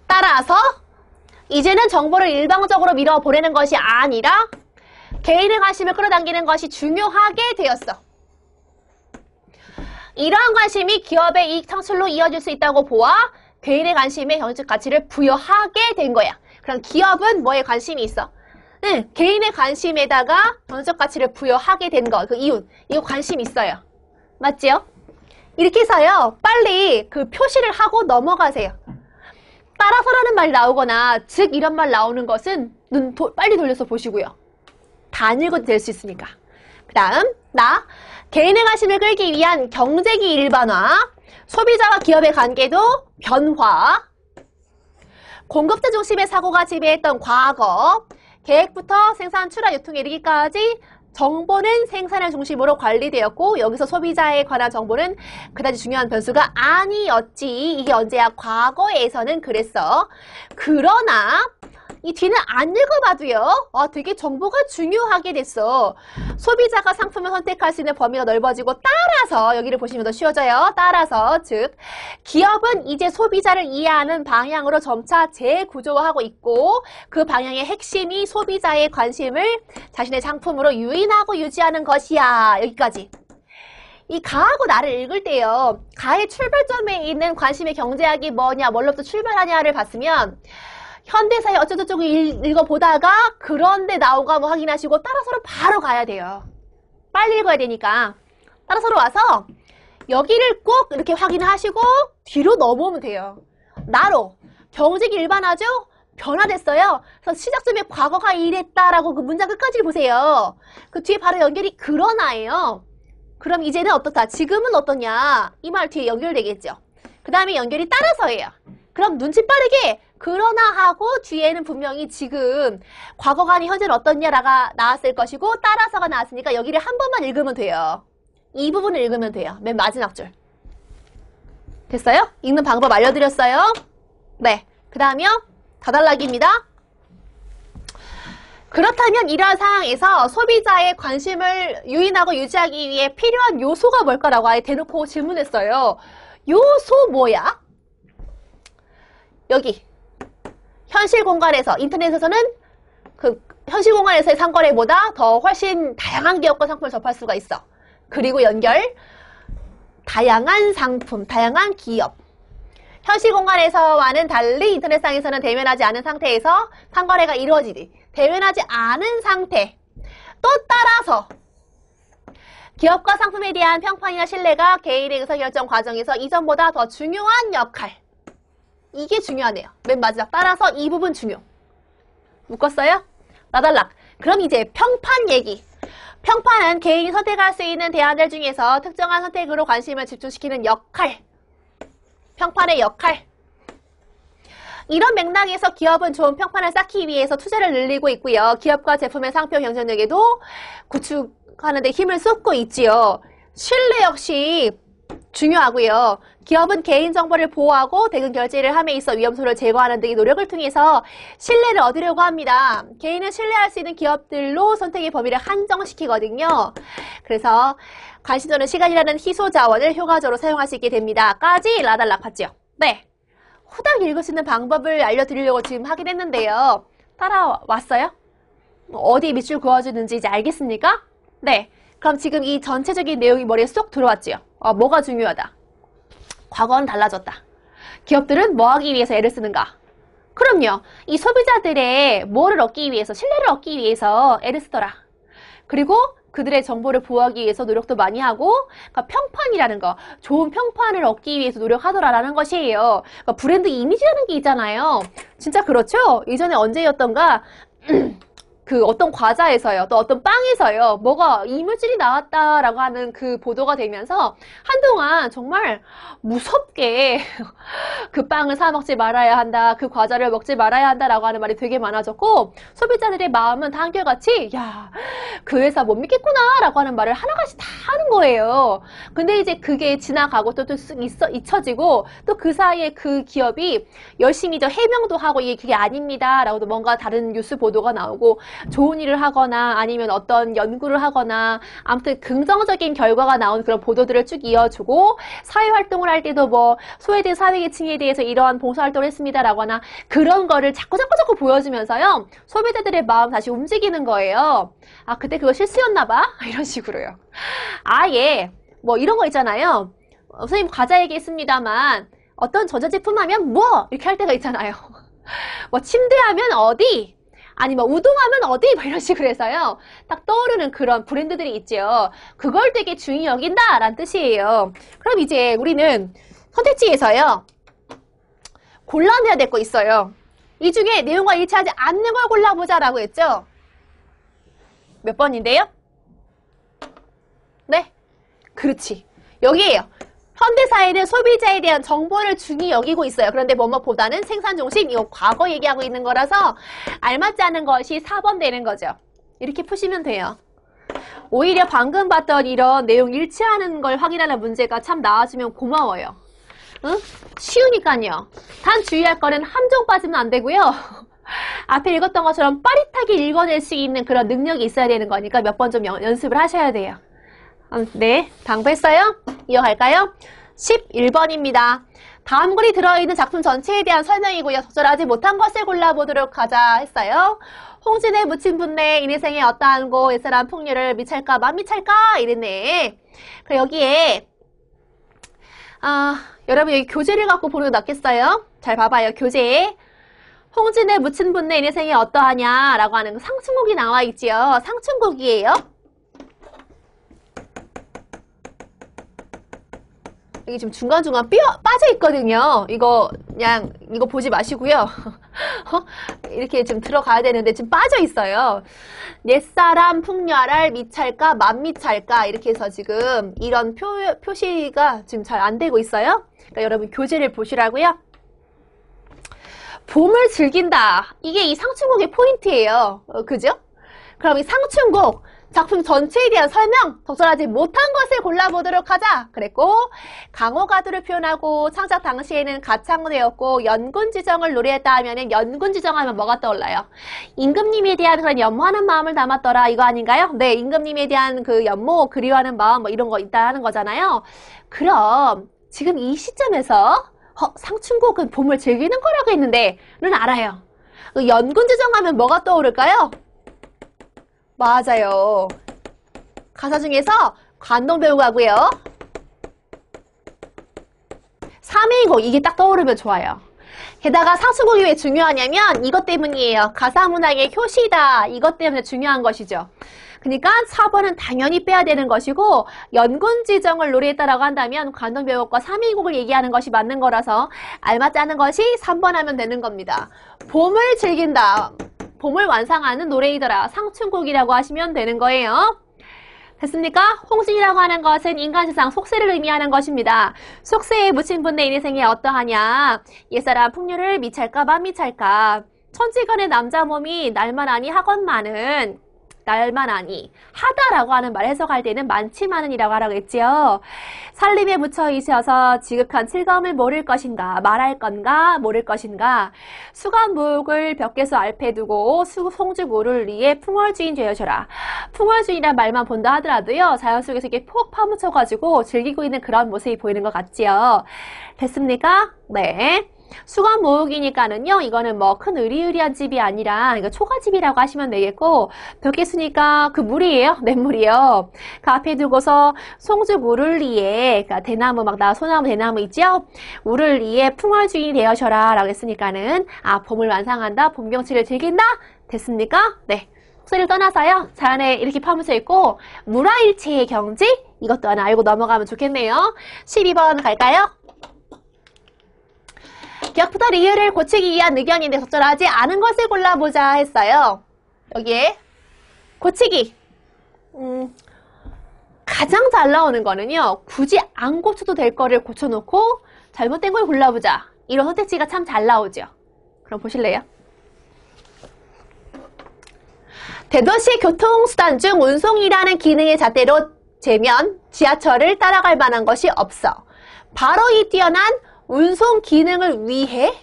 따라서 이제는 정보를 일방적으로 밀어보내는 것이 아니라 개인의 관심을 끌어당기는 것이 중요하게 되었어. 이러한 관심이 기업의 이익 창출로 이어질 수 있다고 보아 개인의 관심에 경제적 가치를 부여하게 된 거야. 그럼 기업은 뭐에 관심이 있어? 응, 개인의 관심에다가 경제적 가치를 부여하게 된 거. 그 이거 관심 있어요. 맞지요? 이렇게 해서요. 빨리 그 표시를 하고 넘어가세요. 따라서라는 말이 나오거나 즉 이런 말 나오는 것은 눈 빨리 돌려서 보시고요. 다 안 읽어도 될 수 있으니까. 그 다음 개인의 관심을 끌기 위한 경제기 일반화, 소비자와 기업의 관계도 변화, 공급자 중심의 사고가 지배했던 과거, 계획부터 생산, 출하, 유통에 이르기까지 정보는 생산을 중심으로 관리되었고 여기서 소비자에 관한 정보는 그다지 중요한 변수가 아니었지. 이게 언제야? 과거에서는 그랬어. 그러나 이 뒤는 안 읽어봐도요. 되게 정보가 중요하게 됐어. 소비자가 상품을 선택할 수 있는 범위가 넓어지고 따라서 여기를 보시면 더 쉬워져요. 따라서 즉 기업은 이제 소비자를 이해하는 방향으로 점차 재구조화하고 있고 그 방향의 핵심이 소비자의 관심을 자신의 상품으로 유인하고 유지하는 것이야. 여기까지. 이 가하고 나를 읽을 때요. 가의 출발점에 있는 관심의 경제학이 뭐냐, 뭘로부터 출발하냐를 봤으면 현대사회 어쩌고저쩌고 읽어보다가 그런데 나오가 뭐 확인하시고 따라서로 바로 가야 돼요. 빨리 읽어야 되니까. 따라서로 와서 여기를 꼭 이렇게 확인하시고 뒤로 넘어오면 돼요. 나로. 경제기 일반화죠? 변화됐어요. 그래서 시작점에 과거가 이랬다라고 그 문장 끝까지 보세요. 그 뒤에 바로 연결이 그러나예요. 그럼 이제는 어떻다? 지금은 어떠냐? 이 말 뒤에 연결되겠죠. 그 다음에 연결이 따라서예요. 그럼 눈치 빠르게 그러나 하고 뒤에는 분명히 지금 과거가 아닌 현재는 어떻냐가 나왔을 것이고 따라서가 나왔으니까 여기를 한 번만 읽으면 돼요. 이 부분을 읽으면 돼요. 맨 마지막 줄. 됐어요? 읽는 방법 알려드렸어요? 네. 그 다음이요. 다달라기입니다. 그렇다면 이러한 상황에서 소비자의 관심을 유인하고 유지하기 위해 필요한 요소가 뭘까라고 아예 대놓고 질문했어요. 요소 뭐야? 여기 현실 공간에서 인터넷에서는 그 현실 공간에서의 상거래보다 더 훨씬 다양한 기업과 상품을 접할 수가 있어. 그리고 연결 다양한 상품, 다양한 기업. 현실 공간에서와는 달리 인터넷상에서는 대면하지 않은 상태에서 상거래가 이루어지지. 대면하지 않은 상태. 또 따라서 기업과 상품에 대한 평판이나 신뢰가 개인의 의사결정 과정에서 이전보다 더 중요한 역할. 이게 중요하네요. 맨 마지막 따라서 이 부분 중요. 묶었어요? 나달락. 그럼 이제 평판 얘기. 평판은 개인이 선택할 수 있는 대안들 중에서 특정한 선택으로 관심을 집중시키는 역할. 평판의 역할. 이런 맥락에서 기업은 좋은 평판을 쌓기 위해서 투자를 늘리고 있고요. 기업과 제품의 상표 경쟁력에도 구축하는 데 힘을 쏟고 있지요. 신뢰 역시 중요하고요. 기업은 개인정보를 보호하고 대금 결제를 함에 있어 위험소를 제거하는 등의 노력을 통해서 신뢰를 얻으려고 합니다. 개인은 신뢰할 수 있는 기업들로 선택의 범위를 한정시키거든요. 그래서 관심 또는 시간이라는 희소 자원을 효과적으로 사용할 수 있게 됩니다. 까지 라달락 봤죠? 네. 후딱 읽을 수 있는 방법을 알려드리려고 지금 하긴 했는데요. 따라왔어요? 어디에 밑줄 그어주는지 이제 알겠습니까? 네. 그럼 지금 이 전체적인 내용이 머리에 쏙 들어왔지요? 뭐가 중요하다? 과거는 달라졌다. 기업들은 뭐 하기 위해서 애를 쓰는가? 그럼요. 이 소비자들의 뭐를 얻기 위해서, 신뢰를 얻기 위해서 애를 쓰더라. 그리고 그들의 정보를 보호하기 위해서 노력도 많이 하고, 그러니까 평판이라는 거, 좋은 평판을 얻기 위해서 노력하더라라는 것이에요. 그러니까 브랜드 이미지라는 게 있잖아요. 진짜 그렇죠? 예전에 언제였던가 그 어떤 과자에서요, 또 어떤 빵에서요, 뭐가 이물질이 나왔다라고 하는 그 보도가 되면서 한동안 정말 무섭게 그 빵을 사 먹지 말아야 한다, 그 과자를 먹지 말아야 한다라고 하는 말이 되게 많아졌고, 소비자들의 마음은 다 한결같이 야, 그 회사 못 믿겠구나 라고 하는 말을 하나같이 다 하는 거예요. 근데 이제 그게 지나가고 또 잊혀지고, 또 그 사이에 그 기업이 열심히 해명도 하고 이게 그게 아닙니다 라고도 뭔가 다른 뉴스 보도가 나오고, 좋은 일을 하거나 아니면 어떤 연구를 하거나 아무튼 긍정적인 결과가 나온 그런 보도들을 쭉 이어주고, 사회활동을 할 때도 뭐 소외된 사회계층에 대해서 이러한 봉사활동을 했습니다 라거나 그런 거를 자꾸 보여주면서요, 소비자들의 마음 다시 움직이는 거예요. 아, 그때 그거 실수였나 봐? 이런 식으로요. 아예 뭐 이런 거 있잖아요. 선생님 과자 얘기했습니다만 어떤 전자제품 하면 뭐 이렇게 할 때가 있잖아요. 뭐 침대 하면 어디, 아니 뭐 우동하면 어디, 뭐 이런 식으로 해서요, 딱 떠오르는 그런 브랜드들이 있죠. 그걸 되게 중히 여긴다 라는 뜻이에요. 그럼 이제 우리는 선택지에서요 골라내야 될 거 있어요. 이 중에 내용과 일치하지 않는 걸 골라보자 라고 했죠. 몇 번인데요? 네, 그렇지, 여기에요. 현대사회는 소비자에 대한 정보를 중히 여기고 있어요. 그런데 뭐뭐보다는 생산중심, 이거 과거 얘기하고 있는 거라서 알맞지 않은 것이 4번 되는 거죠. 이렇게 푸시면 돼요. 오히려 방금 봤던 이런 내용 일치하는 걸 확인하는 문제가 참 나와주면 고마워요. 응? 쉬우니까요. 단 주의할 거는 함정 빠지면 안 되고요. 앞에 읽었던 것처럼 빠릿하게 읽어낼 수 있는 그런 능력이 있어야 되는 거니까 몇 번 좀 연습을 하셔야 돼요. 네, 당부했어요? 이어갈까요? 11번입니다. 다음 글이 들어있는 작품 전체에 대한 설명이고요. 적절하지 못한 것을 골라보도록 하자 했어요. 홍진의 묻힌 분내 인생의 어떠한 곳 옛사람 풍류를 미찰까 맘미찰까 이랬네. 그래, 여기에 여러분 여기 교재를 갖고 보는 게 낫겠어요? 잘 봐봐요. 교재에 홍진의 묻힌 분내 인생이 어떠하냐 라고 하는 상충곡이 나와 있지요. 상충곡이에요. 여기 지금 중간중간 빠져 있거든요. 이거 그냥 이거 보지 마시고요. 이렇게 지금 들어가야 되는데 지금 빠져 있어요. 옛사람 풍류를 미찰까 맘미찰까 이렇게 해서 지금 이런 표시가 지금 잘 안 되고 있어요. 그러니까 여러분 교재를 보시라고요. 봄을 즐긴다. 이게 이 상충곡의 포인트예요. 그죠? 그럼 이 상충곡 작품 전체에 대한 설명, 적절하지 못한 것을 골라보도록 하자 그랬고, 강호가도를 표현하고 창작 당시에는 가창되었고 연군지정을 노래했다 하면은 연군지정하면 뭐가 떠올라요? 임금님에 대한 그런 연모하는 마음을 담았더라 이거 아닌가요? 네, 임금님에 대한 그 연모, 그리워하는 마음 뭐 이런 거 있다 하는 거잖아요. 그럼 지금 이 시점에서 상충곡은 봄을 즐기는 거라고 했는데는 알아요. 연군지정하면 뭐가 떠오를까요? 맞아요. 가사 중에서 관동 배우 가고요. 320 이게 딱 떠오르면 좋아요. 게다가 상수국이 왜 중요하냐면 이것 때문이에요. 가사문학의 효시다. 이것 때문에 중요한 것이죠. 그러니까 4번은 당연히 빼야 되는 것이고 연군지정을 노래했다라고 한다면 관동별곡과 320을 얘기하는 것이 맞는 거라서 알맞지 않은 것이 3번 하면 되는 겁니다. 봄을 즐긴다. 봄을 완상하는 노래이더라. 상춘곡이라고 하시면 되는 거예요. 됐습니까? 홍신이라고 하는 것은 인간세상 속세를 의미하는 것입니다. 속세에 묻힌 분내 인생이 어떠하냐? 옛사람 풍류를 미찰까 만미찰까? 천지간의 남자 몸이 날만하니 학원만은 날만하니 하다라고 하는 말 해석할 때는 많지만은이라고 하라고 했지요. 살림에 묻혀 있어서 지극한 즐거움을 모를 것인가 말할 건가 모를 것인가 수간무옥을 벽계수 알패 두고 송주고를 위해 풍월주인 되어줘라. 풍월주인이란 말만 본다 하더라도요. 자연 속에서 이렇게 푹 파묻혀가지고 즐기고 있는 그런 모습이 보이는 것 같지요. 됐습니까? 네. 수간모으기니까는요, 이거는 뭐 큰 의리의리한 집이 아니라, 이거 초가집이라고 하시면 되겠고, 벽계수니까 그 물이에요. 냇물이요. 그 앞에 두고서 송주 우를리에, 그러니까 대나무 소나무 대나무 있죠? 우를리에 풍월주인이 되어셔라. 라고 했으니까는, 봄을 완상한다, 봄 경치를 즐긴다? 됐습니까? 네. 속세를 떠나서요, 자연에 이렇게 파묻혀 있고, 물화일체의 경지? 이것도 하나 알고 넘어가면 좋겠네요. 12번 갈까요? 기억부터 리을을 고치기 위한 의견인데 적절하지 않은 것을 골라보자 했어요. 여기에 고치기. 가장 잘 나오는 거는요. 굳이 안 고쳐도 될 거를 고쳐놓고 잘못된 걸 골라보자. 이런 선택지가 참 잘 나오죠. 그럼 보실래요? 대도시 교통수단 중 운송이라는 기능의 잣대로 재면 지하철을 따라갈 만한 것이 없어. 바로 이 뛰어난 운송 기능을 위해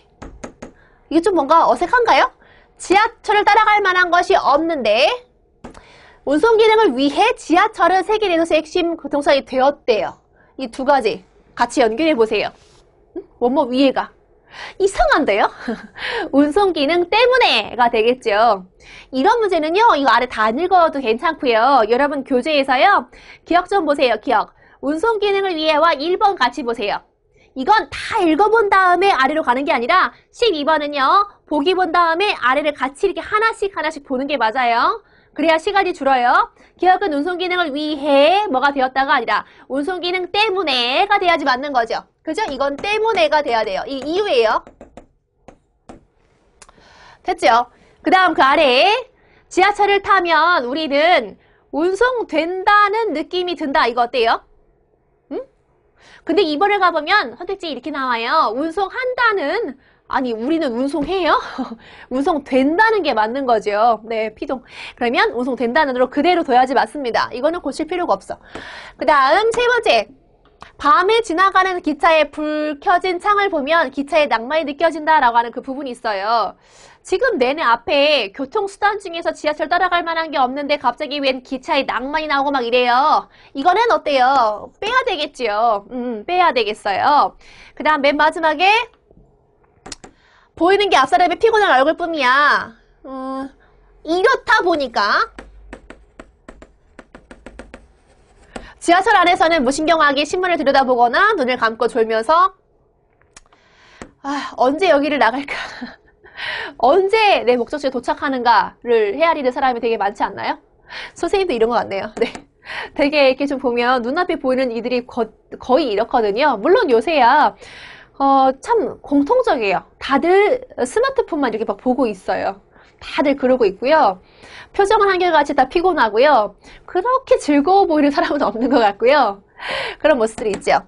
이게 좀 뭔가 어색한가요? 지하철을 따라갈 만한 것이 없는데 운송 기능을 위해 지하철은 세계 대도시 핵심 교통수단이 되었대요. 이 두 가지 같이 연결해 보세요. 원모 위에가 이상한데요? 운송 기능 때문에가 되겠죠. 이런 문제는요. 이거 아래 다 안 읽어도 괜찮고요. 여러분 교재에서요. 기억 좀 보세요. 기억. 운송 기능을 위해와 1번 같이 보세요. 이건 다 읽어본 다음에 아래로 가는 게 아니라 12번은요. 보기 본 다음에 아래를 같이 이렇게 하나씩 보는 게 맞아요. 그래야 시간이 줄어요. 기억은 운송 기능을 위해 뭐가 되었다가 아니라 운송 기능 때문에가 돼야지 맞는 거죠. 그죠? 이건 때문에가 돼야 돼요. 이 이유예요. 됐죠? 그 다음 그 아래에 지하철을 타면 우리는 운송된다는 느낌이 든다. 이거 어때요? 근데 2번을 가보면 선택지 이렇게 나와요. 운송한다는 아니 우리는 운송해요? 운송된다는 게 맞는 거죠. 네, 피동. 그러면 운송된다는으로 그대로 둬야지 맞습니다. 이거는 고칠 필요가 없어. 그 다음 세 번째. 밤에 지나가는 기차에 불 켜진 창을 보면 기차의 낭만이 느껴진다라고 하는 그 부분이 있어요. 지금 내내 앞에 교통수단 중에서 지하철 따라갈 만한 게 없는데 갑자기 웬 기차의 낭만이 나오고 막 이래요. 이거는 어때요? 빼야 되겠지요. 빼야 되겠어요. 그 다음 맨 마지막에 보이는 게 앞사람의 피곤한 얼굴뿐이야. 이렇다 보니까 지하철 안에서는 무신경하게 신문을 들여다보거나 눈을 감고 졸면서 언제 여기를 나갈까? 언제 내 목적지에 도착하는가를 헤아리는 사람이 되게 많지 않나요? 선생님도 이런 것 같네요. 네. 되게 이렇게 좀 보면 눈앞에 보이는 이들이 거의 이렇거든요. 물론 요새야 참 공통적이에요. 다들 스마트폰만 이렇게 막 보고 있어요. 다들 그러고 있고요. 표정은 한결같이 다 피곤하고요. 그렇게 즐거워 보이는 사람은 없는 것 같고요. 그런 모습들이 있죠.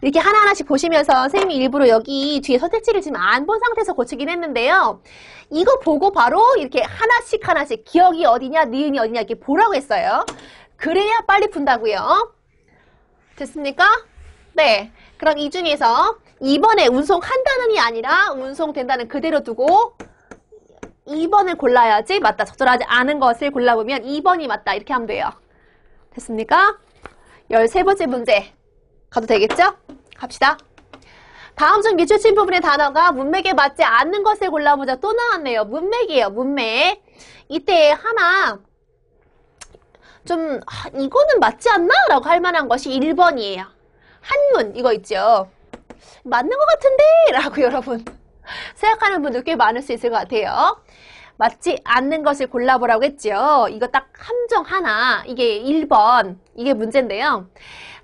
이렇게 하나하나씩 보시면서 선생님이 일부러 여기 뒤에 선택지를 지금 안 본 상태에서 고치긴 했는데요. 이거 보고 바로 이렇게 하나씩 기억이 어디냐, 니은이 어디냐 이렇게 보라고 했어요. 그래야 빨리 푼다고요. 됐습니까? 네. 그럼 이 중에서 2번에 운송한다는이 아니라 운송된다는 그대로 두고 2번을 골라야지 맞다. 적절하지 않은 것을 골라보면 2번이 맞다. 이렇게 하면 돼요. 됐습니까? 13번째 문제 가도 되겠죠? 갑시다. 다음 중 밑줄친 부분의 단어가 문맥에 맞지 않는 것을 골라보자. 또 나왔네요. 문맥이에요. 문맥. 이때 하나 좀 이거는 맞지 않나? 라고 할 만한 것이 1번이에요. 한문 이거 있죠. 맞는 것 같은데? 라고 여러분 생각하는 분들 꽤 많을 수 있을 것 같아요. 맞지 않는 것을 골라보라고 했죠. 이거 딱 함정 하나, 이게 1번, 이게 문제인데요.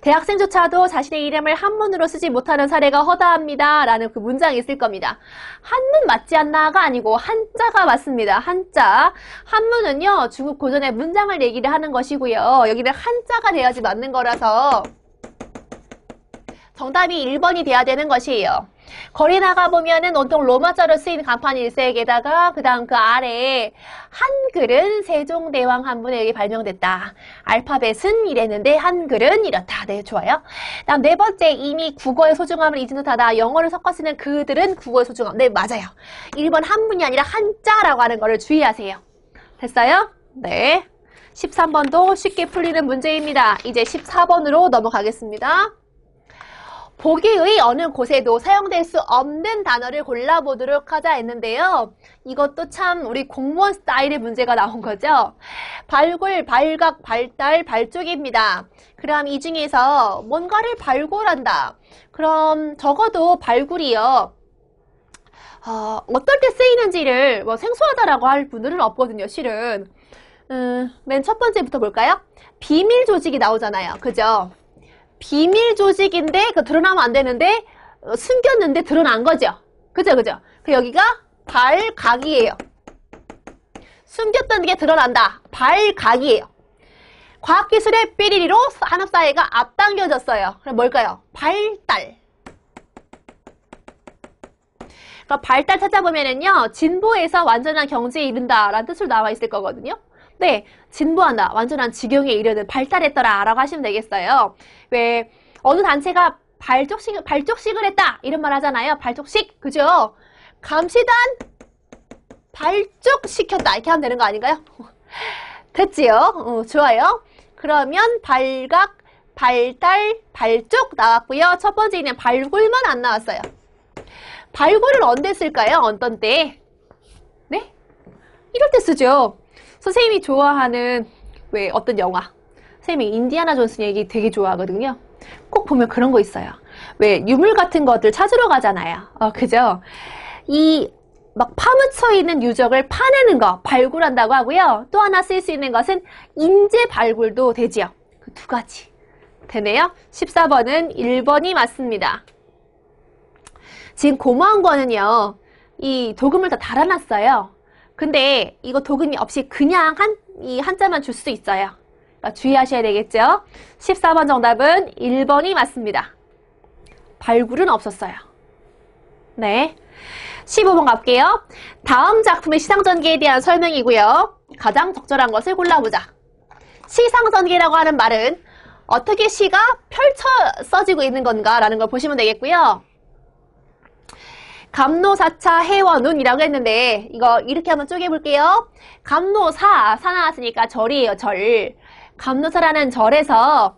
대학생조차도 자신의 이름을 한문으로 쓰지 못하는 사례가 허다합니다. 라는 그 문장이 있을 겁니다. 한문 맞지 않나가 아니고 한자가 맞습니다. 한자. 한문은요, 중국 고전의 문장을 얘기를 하는 것이고요. 여기는 한자가 돼야지 맞는 거라서 정답이 1번이 돼야 되는 것이에요. 거리 나가보면은 온통 로마자로 쓰인 간판 일색에다가 그 다음 그 아래에 한글은 세종대왕 한문에 여기 발명됐다. 알파벳은 이랬는데 한글은 이렇다. 네, 좋아요. 다음 네 번째, 이미 국어의 소중함을 잊은 듯하다. 영어를 섞어 쓰는 그들은 국어의 소중함. 네, 맞아요. 1번 한문이 아니라 한자라고 하는 거를 주의하세요. 됐어요? 네. 13번도 쉽게 풀리는 문제입니다. 이제 14번으로 넘어가겠습니다. 보기의 어느 곳에도 사용될 수 없는 단어를 골라보도록 하자 했는데요. 이것도 참 우리 공무원 스타일의 문제가 나온 거죠. 발굴, 발각, 발달, 발족입니다. 그럼 이 중에서 뭔가를 발굴한다. 그럼 적어도 발굴이요. 어떨 때 쓰이는지를 뭐 생소하다라고 할 분들은 없거든요, 실은. 맨 첫 번째부터 볼까요? 비밀 조직이 나오잖아요. 그죠? 비밀 조직인데 그 드러나면 안 되는데 숨겼는데 드러난 거죠. 그죠? 그 여기가 발각이에요. 숨겼던 게 드러난다. 발각이에요. 과학기술의 삐리리로 산업사회가 앞당겨졌어요. 그럼 뭘까요? 발달. 그러니까 발달 찾아보면은요, 진보에서 완전한 경지에 이른다 라는 뜻으로 나와 있을 거거든요. 네, 진보한다, 완전한 지경에 이르는, 발달했더라 라고 하시면 되겠어요. 왜 어느 단체가 발족식을 했다 이런 말 하잖아요. 발족식, 그죠? 감시단 발족시켰다 이렇게 하면 되는 거 아닌가요? 됐지요? 좋아요. 그러면 발각, 발달, 발족 나왔고요. 첫 번째는 발굴만 안 나왔어요. 발굴을 언제 쓸까요? 어떤 때? 네? 이럴 때 쓰죠. 선생님이 좋아하는 왜 어떤 영화, 선생님이 인디아나 존스 얘기 되게 좋아하거든요. 꼭 보면 그런 거 있어요. 왜 유물 같은 것들 찾으러 가잖아요. 그죠? 이 막 파묻혀 있는 유적을 파내는 거 발굴한다고 하고요. 또 하나 쓸 수 있는 것은 인재 발굴도 되지요. 그 두 가지 되네요. 14번은 1번이 맞습니다. 지금 고마운 거는요, 이 도금을 다 달아놨어요. 근데 이거 도금이 없이 그냥 이 한자만 줄 수 있어요. 그러니까 주의하셔야 되겠죠. 14번 정답은 1번이 맞습니다. 발굴은 없었어요. 네. 15번 갈게요. 다음 작품의 시상전개에 대한 설명이고요. 가장 적절한 것을 골라보자. 시상전개라고 하는 말은 어떻게 시가 펼쳐 써지고 있는 건가 라는 걸 보시면 되겠고요. 감노사차 해원운이라고 했는데 이거 이렇게 한번 쪼개볼게요. 감노사, 사 나왔으니까 절이에요. 절. 감노사라는 절에서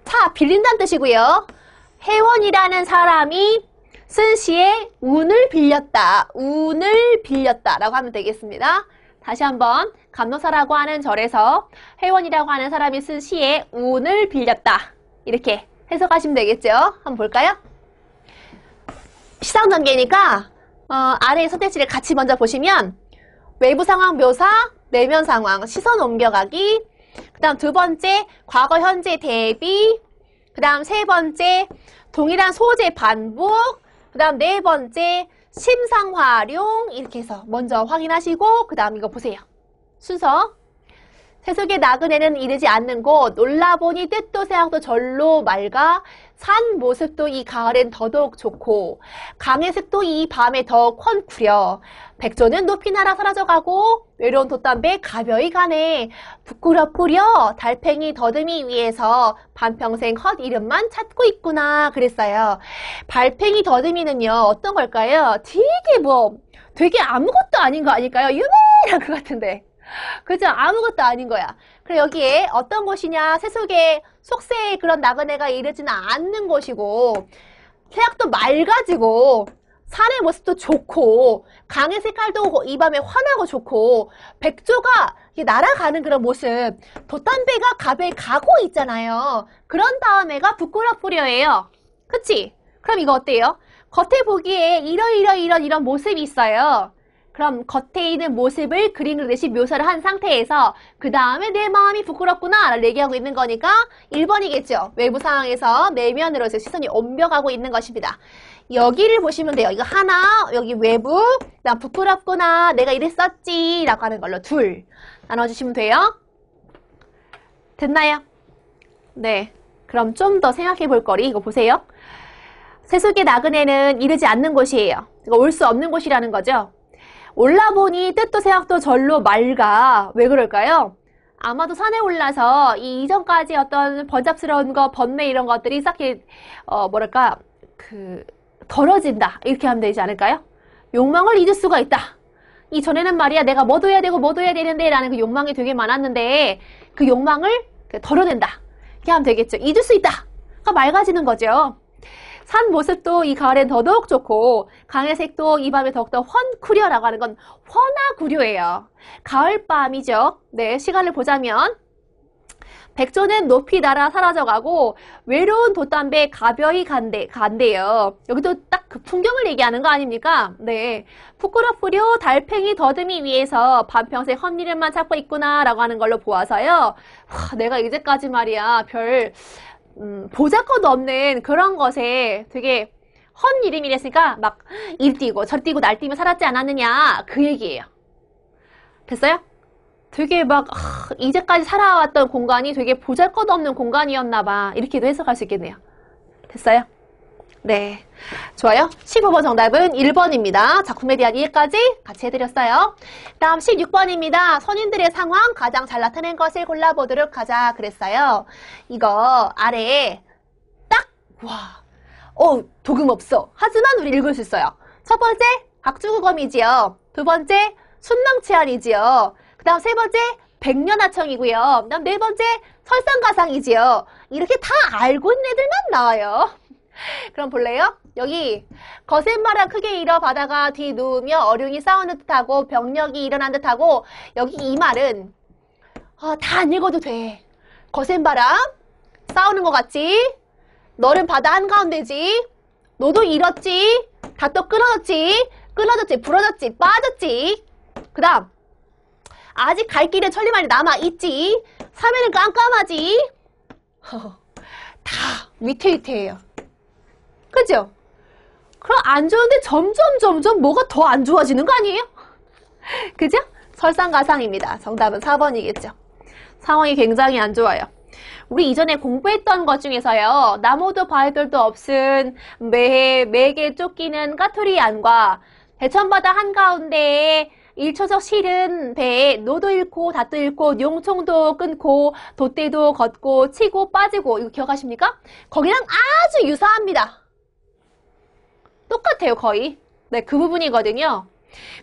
차 빌린다는 뜻이고요. 해원이라는 사람이 쓴 시에 운을 빌렸다. 운을 빌렸다 라고 하면 되겠습니다. 다시 한번 감노사라고 하는 절에서 해원이라고 하는 사람이 쓴 시에 운을 빌렸다. 이렇게 해석하시면 되겠죠. 한번 볼까요? 시상전개니까 아래의 선택지를 같이 먼저 보시면 외부 상황 묘사, 내면 상황, 시선 옮겨가기, 그 다음 두 번째 과거 현재 대비, 그 다음 세 번째 동일한 소재 반복, 그 다음 네 번째 심상 활용, 이렇게 해서 먼저 확인하시고 그 다음 이거 보세요. 순서. 세속의 나그네는 이르지 않는 곳, 놀라보니 뜻도 생각도 절로 맑아, 산 모습도 이 가을엔 더더욱 좋고, 강의 색도 이 밤에 더욱 훤구려, 백조는 높이 날아 사라져가고, 외로운 돛담배 가벼이 가네, 부끄럽구려, 달팽이 더듬이 위에서 반평생 헛 이름만 찾고 있구나 그랬어요. 달팽이 더듬이는요 어떤 걸까요? 되게 아무것도 아닌 거 아닐까요? 유명한 것 같은데. 그죠? 아무것도 아닌 거야. 그리고 여기에 어떤 곳이냐? 세속에 속세의 그런 나그네가 이르지는 않는 곳이고, 태양도 맑아지고, 산의 모습도 좋고, 강의 색깔도 이 밤에 환하고 좋고, 백조가 날아가는 그런 모습, 돛담배가 가벼이 가고 있잖아요. 그런 다음에가 부끄럽구려예요. 그치? 그럼 이거 어때요? 겉에 보기에 이런 모습이 있어요. 그럼 겉에 있는 모습을 그림 그리듯이 묘사를 한 상태에서 그 다음에 내 마음이 부끄럽구나 라고 얘기하고 있는 거니까 1번이겠죠. 외부 상황에서 내면으로 시선이 옮겨가고 있는 것입니다. 여기를 보시면 돼요. 이거 하나, 여기 외부, 난 부끄럽구나, 내가 이랬었지 라고 하는 걸로 둘 나눠주시면 돼요. 됐나요? 네. 그럼 좀 더 생각해 볼 거리 이거 보세요. 세속의 나그네는 이르지 않는 곳이에요. 올 수 없는 곳이라는 거죠. 올라보니 뜻도 생각도 절로 맑아. 왜 그럴까요? 아마도 산에 올라서 이 이전까지 어떤 번잡스러운 거, 번뇌 이런 것들이 싹 덜어진다. 이렇게 하면 되지 않을까요? 욕망을 잊을 수가 있다. 이전에는 말이야 내가 뭐도 해야 되고 뭐도 해야 되는데 라는 그 욕망이 되게 많았는데 그 욕망을 덜어낸다. 이렇게 하면 되겠죠. 잊을 수 있다. 그러니까 맑아지는 거죠. 산 모습도 이 가을엔 더더욱 좋고 강의 색도 이 밤에 더욱더 훤구려라고 하는 건 훤하구려예요. 가을밤이죠. 네, 시간을 보자면 백조는 높이 날아 사라져가고 외로운 돛담배 가벼이 간대요. 여기도 딱 그 풍경을 얘기하는 거 아닙니까? 네, 부끄럽구려 달팽이 더듬이 위에서 반평생 헛일을만 찾고 있구나 라고 하는 걸로 보아서요. 와, 내가 이제까지 말이야 별 보잘것 없는 그런 것에 되게 헛 이름이랬으니까 막 일 뛰고 저 뛰고 날 뛰며 살았지 않았느냐 그 얘기예요. 됐어요? 되게 막 이제까지 살아왔던 공간이 되게 보잘것 없는 공간이었나 봐. 이렇게도 해석할 수 있겠네요. 됐어요? 네, 좋아요. 15번 정답은 1번입니다. 작품에 대한 이해까지 같이 해드렸어요. 다음 16번입니다. 선인들의 상황 가장 잘 나타낸 것을 골라보도록 하자 그랬어요. 이거 아래에 딱 도금 없어. 하지만 우리 읽을 수 있어요. 첫 번째 각주국엄이지요. 두 번째 순망치안이지요. 그 다음 세 번째 백년하청이고요. 그 다음 네 번째 설상가상이지요. 이렇게 다 알고 있는 애들만 나와요. 그럼 볼래요? 여기 거센 바람 크게 일어 바다가 뒤누우며 어룡이 싸우는 듯하고 병력이 일어난 듯하고 여기 이 말은 다 안 읽어도 돼. 거센 바람 싸우는 것 같지? 너는 바다 한가운데지? 너도 잃었지? 다 또 끊어졌지? 부러졌지? 빠졌지? 그 다음 아직 갈 길은 천리만이 남아있지? 사면은 깜깜하지? 다 위태위태해요. 그죠? 그럼 안 좋은데 점점 뭐가 더 안 좋아지는 거 아니에요? 그죠? 설상가상입니다. 정답은 4번이겠죠. 상황이 굉장히 안 좋아요. 우리 이전에 공부했던 것 중에서요. 나무도 바위돌도 없은 매해 매게 쫓기는 까투리 안과 대천바다 한가운데에 일초적 실은 배에 노도 잃고 닷도 잃고 용총도 끊고 돛대도 걷고 치고 빠지고 이거 기억하십니까? 거기랑 아주 유사합니다. 똑같아요 거의. 네, 그 부분이거든요.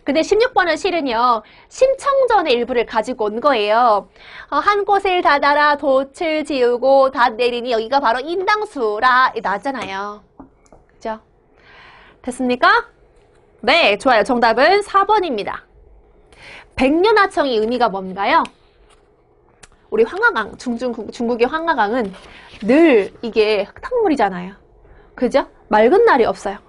근데 16번은 실은요 심청전의 일부를 가지고 온 거예요. 한 곳을 닫아라 돛을 지우고 닷 내리니 여기가 바로 인당수라 나왔잖아요. 그죠? 됐습니까? 네, 좋아요. 정답은 4번입니다. 백년하청의 의미가 뭔가요? 우리 황하강, 중국의 황하강은 늘 이게 흙탕물이잖아요. 그죠? 맑은 날이 없어요.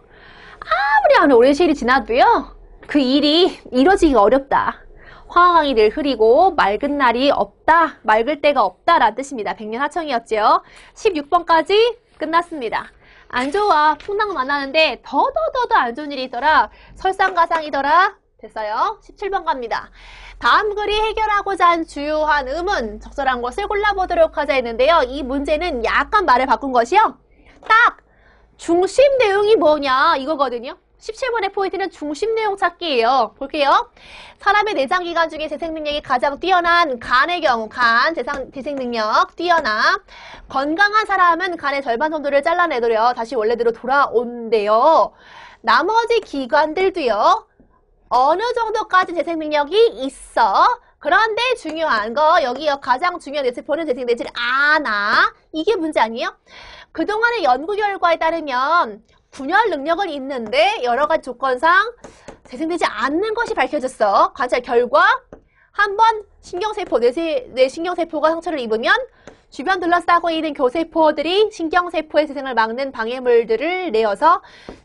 아무리 오랜 시일이 지나도요, 그 일이 이뤄지기가 어렵다. 황하강이 늘 흐리고 맑은 날이 없다, 맑을 때가 없다라는 뜻입니다. 백년하청이었죠. 16번까지 끝났습니다. 안 좋아. 풍랑 만나는데 더더더더 안 좋은 일이 있더라. 설상가상이더라. 됐어요. 17번 갑니다. 다음 글이 해결하고자 한 주요한 의문, 적절한 것을 골라보도록 하자 했는데요. 이 문제는 약간 말을 바꾼 것이요. 딱 중심 내용이 뭐냐 이거거든요. 17번의 포인트는 중심 내용 찾기예요. 볼게요. 사람의 내장기관 중에 재생능력이 가장 뛰어난 간의 경우 재생능력 뛰어나 건강한 사람은 간의 절반 정도를 잘라내도려 다시 원래대로 돌아온대요. 나머지 기관들도요. 어느 정도까지 재생능력이 있어. 그런데 중요한 거 여기요. 가장 중요한 뇌세포는 재생되질 않아. 이게 문제 아니에요? 그동안의 연구 결과에 따르면 분열 능력은 있는데 여러 가지 조건상 재생되지 않는 것이 밝혀졌어. 관찰 결과 한번 신경세포, 뇌 신경세포가 상처를 입으면 주변 둘러싸고 있는 교세포들이 신경세포의 재생을 막는 방해물들을 내어서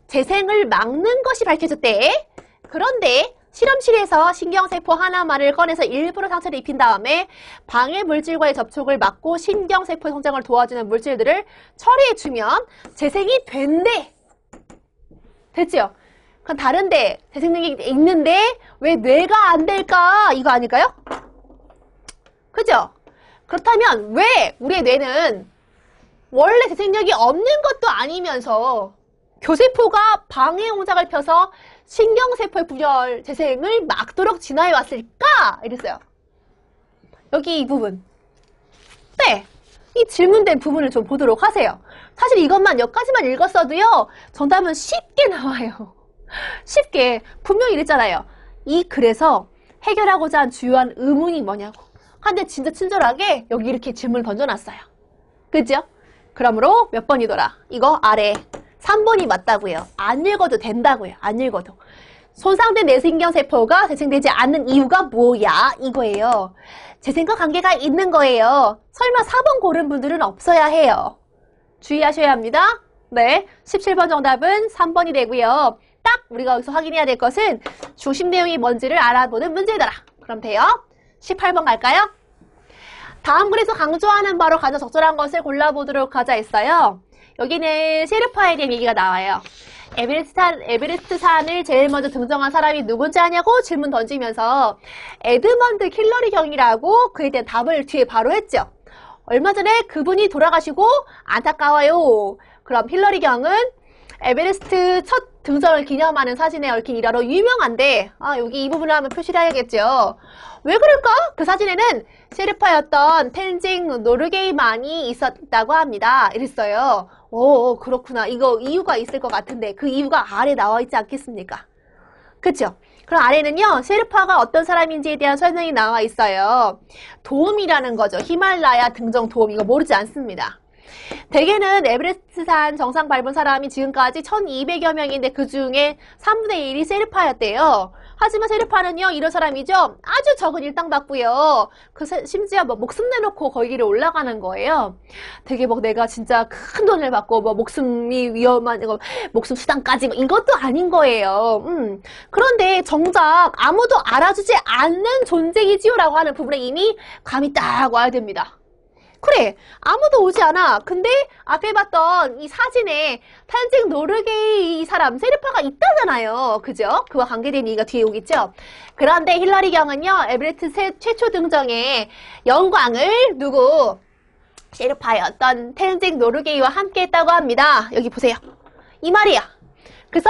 재생을 막는 것이 밝혀졌대. 그런데 실험실에서 신경세포 하나만을 꺼내서 일부러 상처를 입힌 다음에 방해물질과의 접촉을 막고 신경세포의 성장을 도와주는 물질들을 처리해주면 재생이 된대. 됐죠? 그럼 다른데 재생 능력이 있는데 왜 뇌가 안 될까? 이거 아닐까요? 그죠? 그렇다면 왜 우리의 뇌는 원래 재생력이 없는 것도 아니면서 교세포가 방해 공작을 펴서 신경세포의 분열 재생을 막도록 진화해 왔을까? 이랬어요. 여기 이 부분. 네. 이 질문된 부분을 좀 보도록 하세요. 사실 이것만 몇 가지만 읽었어도요. 정답은 쉽게 나와요. 쉽게. 분명히 이랬잖아요. 이 글에서 해결하고자 한 주요한 의문이 뭐냐고. 근데 진짜 친절하게 여기 이렇게 질문을 던져놨어요. 그죠? 그러므로 몇 번이더라? 이거 아래 3번이 맞다고요. 안 읽어도 된다고요. 안 읽어도. 손상된 뇌신경세포가 재생되지 않는 이유가 뭐야? 이거예요. 재생과 관계가 있는 거예요. 설마 4번 고른 분들은 없어야 해요. 주의하셔야 합니다. 네, 17번 정답은 3번이 되고요. 딱 우리가 여기서 확인해야 될 것은 중심 내용이 뭔지를 알아보는 문제더라. 그럼 돼요. 18번 갈까요? 다음 글에서 강조하는 바로 가장 적절한 것을 골라보도록 하자 했어요. 여기는 셰르파에 대한 얘기가 나와요. 에베레스트 산을 제일 먼저 등정한 사람이 누군지 아냐고 질문 던지면서 에드먼드 힐러리 경이라고 그에 대한 답을 뒤에 바로 했죠. 얼마 전에 그분이 돌아가시고 안타까워요. 그럼 힐러리 경은 에베레스트 첫 등정을 기념하는 사진에 얽힌 일화로 유명한데 여기 이 부분을 한번 표시를 해야겠죠. 왜 그럴까? 그 사진에는 셰르파였던 텐징 노르게이만이 있었다고 합니다. 이랬어요. 오, 그렇구나. 이거 이유가 있을 것 같은데 그 이유가 아래 나와 있지 않겠습니까? 그쵸? 그럼 아래는요, 셰르파가 어떤 사람인지에 대한 설명이 나와 있어요. 도움이라는 거죠. 히말라야 등정 도움. 이거 모르지 않습니다. 대개는 에베레스트산 정상 밟은 사람이 지금까지 1200여 명인데 그 중에 3분의 1이 셰르파였대요. 하지만 셰르파는요, 이런 사람이죠. 아주 적은 일당 받고요. 심지어 목숨 내놓고 거기를 올라가는 거예요. 되게 내가 진짜 큰 돈을 받고 목숨이 위험한 목숨 수당까지 이것도 아닌 거예요. 그런데 정작 아무도 알아주지 않는 존재이지요라고 하는 부분에 이미 감이 딱 와야 됩니다. 그래, 아무도 오지 않아. 근데 앞에 봤던 이 사진에 탄징 노르게이 이 사람 셰르파가 있다잖아요. 그죠? 그와 관계된 얘기가 뒤에 오겠죠? 그런데 힐러리 경은요, 에베레스트 최초 등정의 영광을 누구? 셰르파였던 탄징 노르게이와 함께 했다고 합니다. 여기 보세요. 이 말이야. 그래서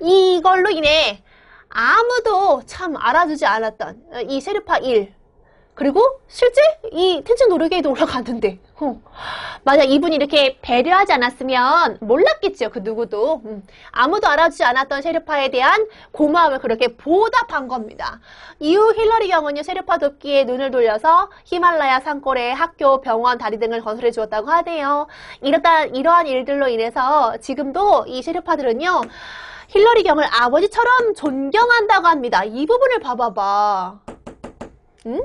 이걸로 인해 아무도 참 알아주지 않았던 이 셰르파 1 그리고 실제 이 텐징 노르게이도 올라갔는데 만약 이분이 이렇게 배려하지 않았으면 몰랐겠죠. 그 누구도. 아무도 알아주지 않았던 셰르파에 대한 고마움을 그렇게 보답한 겁니다. 이후 힐러리 경은요, 셰르파 돕기에 눈을 돌려서 히말라야 산골에 학교, 병원, 다리 등을 건설해 주었다고 하네요. 이러한 일들로 인해서 지금도 이 셰르파들은요, 힐러리 경을 아버지처럼 존경한다고 합니다. 이 부분을 봐봐봐. 응?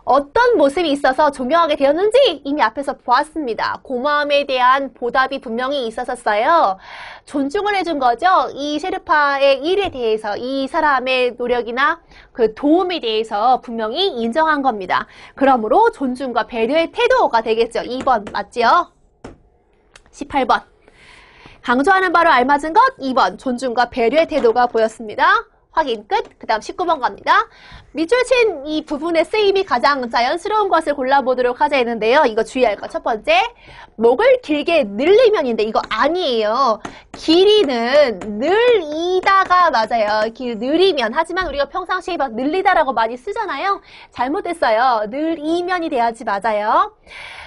어떤 모습이 있어서 존경하게 되었는지 이미 앞에서 보았습니다. 고마움에 대한 보답이 분명히 있었어요. 존중을 해준 거죠. 이 셰르파의 일에 대해서, 이 사람의 노력이나 그 도움에 대해서 분명히 인정한 겁니다. 그러므로 존중과 배려의 태도가 되겠죠. 2번 맞지요? 18번. 강조하는 바로 알맞은 것 2번 존중과 배려의 태도가 보였습니다. 확인 끝. 그 다음 19번 갑니다. 밑줄 친 이 부분의 쓰임이 가장 자연스러운 것을 골라보도록 하자 했는데요. 이거 주의할 것. 첫 번째, 목을 길게 늘리면인데 이거 아니에요. 길이는 늘이다가 맞아요. 길 늘이면. 하지만 우리가 평상시에 막 늘리다라고 많이 쓰잖아요. 잘못됐어요. 늘이면이 돼야지 맞아요.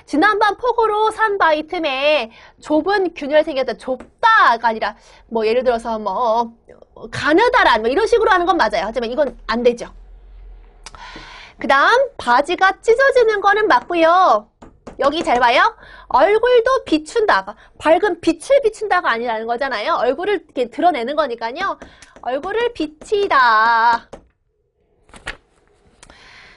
지난번 폭우로 산 바위 틈에 좁은 균열 생겼다. 좁다가 아니라 예를 들어서 가느다란 이런 식으로 하는 건 맞아요. 하지만 이건 안 되죠. 그 다음 바지가 찢어지는 거는 맞고요. 여기 잘 봐요. 얼굴도 비춘다. 밝은 빛을 비춘다가 아니라는 거잖아요. 얼굴을 이렇게 드러내는 거니까요. 얼굴을 비치다.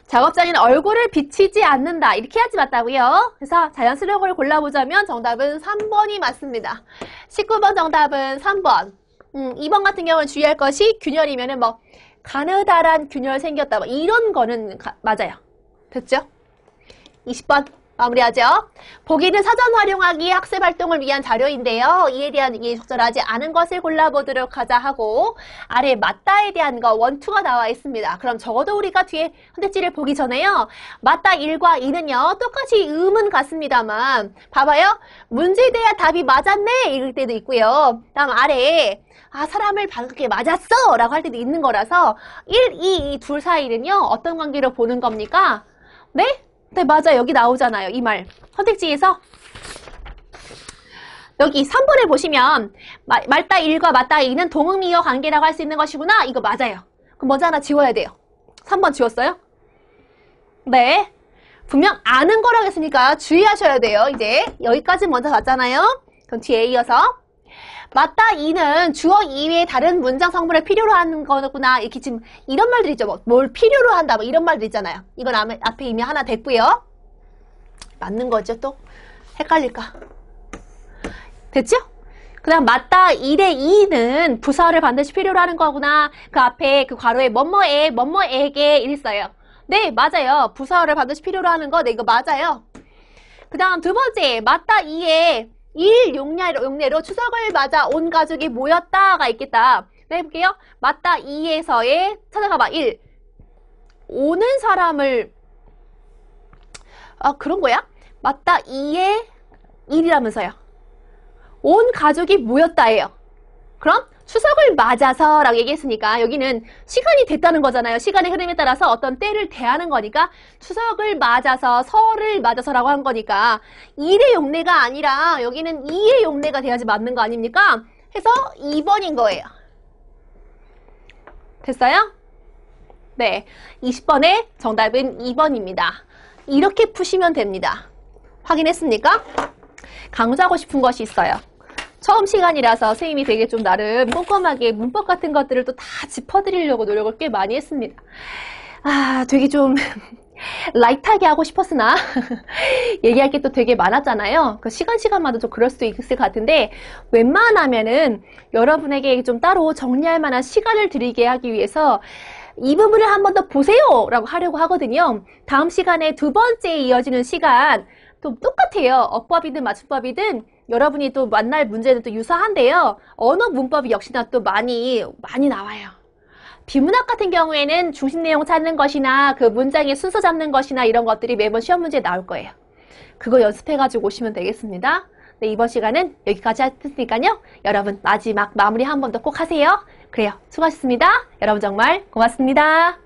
작업장에는 얼굴을 비치지 않는다. 이렇게 해야지 맞다고요. 그래서 자연스러운 걸 골라보자면 정답은 3번이 맞습니다. 19번 정답은 3번. 2번 같은 경우는 주의할 것이 균열이면은 뭐 가느다란 균열 생겼다. 뭐 이런 거는 맞아요. 됐죠? 20번 마무리하죠. 보기는 사전 활용하기 학습 활동을 위한 자료인데요. 이에 대한 이해 적절하지 않은 것을 골라보도록 하자 하고 아래 맞다에 대한 거 원투가 나와 있습니다. 그럼 적어도 우리가 뒤에 선택지를 보기 전에요. 맞다 1과 2는요. 똑같이 음은 같습니다만 봐봐요. 문제에 대한 답이 맞았네 이럴 때도 있고요. 다음 아래에 사람을 방금 맞았어 라고 할 때도 있는 거라서 1, 2, 이 둘 사이는요. 어떤 관계로 보는 겁니까? 네? 네, 맞아. 여기 나오잖아요. 이 말. 선택지에서 여기 3번을 보시면 맞다 1과 맞다 2는 동응미어 관계라고 할 수 있는 것이구나. 이거 맞아요. 그럼 먼저 하나 지워야 돼요. 3번 지웠어요? 네. 분명 아는 거라고 했으니까 주의하셔야 돼요. 이제 여기까지 먼저 봤잖아요. 그럼 뒤에 이어서 맞다 2는 주어 이외에 다른 문장 성분을 필요로 하는 거구나. 이렇게 지금 이런 말들 있죠. 뭘 필요로 한다. 뭐 이런 말들 있잖아요. 이건 앞에 이미 하나 됐고요. 맞는 거죠 또? 헷갈릴까? 됐죠? 그 다음 맞다 1의 2는 부사를 반드시 필요로 하는 거구나. 그 앞에 그 괄호에 뭐뭐에게 이랬어요. 네, 맞아요. 부사를 반드시 필요로 하는 거. 네, 이거 맞아요. 그 다음 두 번째 맞다 2에 1 용례로 추석을 맞아 온 가족이 모였다가 있겠다. 네, 해볼게요. 맞다 2에서의 찾아가봐. 1. 오는 사람을 그런 거야? 맞다 2에 1이라면서요. 온 가족이 모였다예요. 그럼 추석을 맞아서 라고 얘기했으니까 여기는 시간이 됐다는 거잖아요. 시간의 흐름에 따라서 어떤 때를 대하는 거니까 추석을 맞아서 설을 맞아서 라고 한 거니까 1의 용례가 아니라 여기는 2의 용례가 돼야지 맞는 거 아닙니까? 해서 2번인 거예요. 됐어요? 네, 20번의 정답은 2번입니다. 이렇게 푸시면 됩니다. 확인했습니까? 강조하고 싶은 것이 있어요. 처음 시간이라서 선생님이 되게 좀 나름 꼼꼼하게 문법 같은 것들을 또 다 짚어드리려고 노력을 꽤 많이 했습니다. 되게 좀 라이트하게 하고 싶었으나 얘기할 게 또 되게 많았잖아요. 그 시간마다 좀 그럴 수도 있을 것 같은데 웬만하면은 여러분에게 좀 따로 정리할 만한 시간을 드리게 하기 위해서 이 부분을 한 번 더 보세요 라고 하려고 하거든요. 다음 시간에 두 번째 이어지는 시간 또 똑같아요. 어법이든 맞춤법이든 여러분이 또 만날 문제는 또 유사한데요. 언어 문법이 역시나 또 많이 나와요. 비문학 같은 경우에는 중심 내용 찾는 것이나 그 문장의 순서 잡는 것이나 이런 것들이 매번 시험 문제에 나올 거예요. 그거 연습해가지고 오시면 되겠습니다. 네, 이번 시간은 여기까지 했으니까요. 여러분 마지막 마무리 한 번 더 꼭 하세요. 그래요. 수고하셨습니다. 여러분 정말 고맙습니다.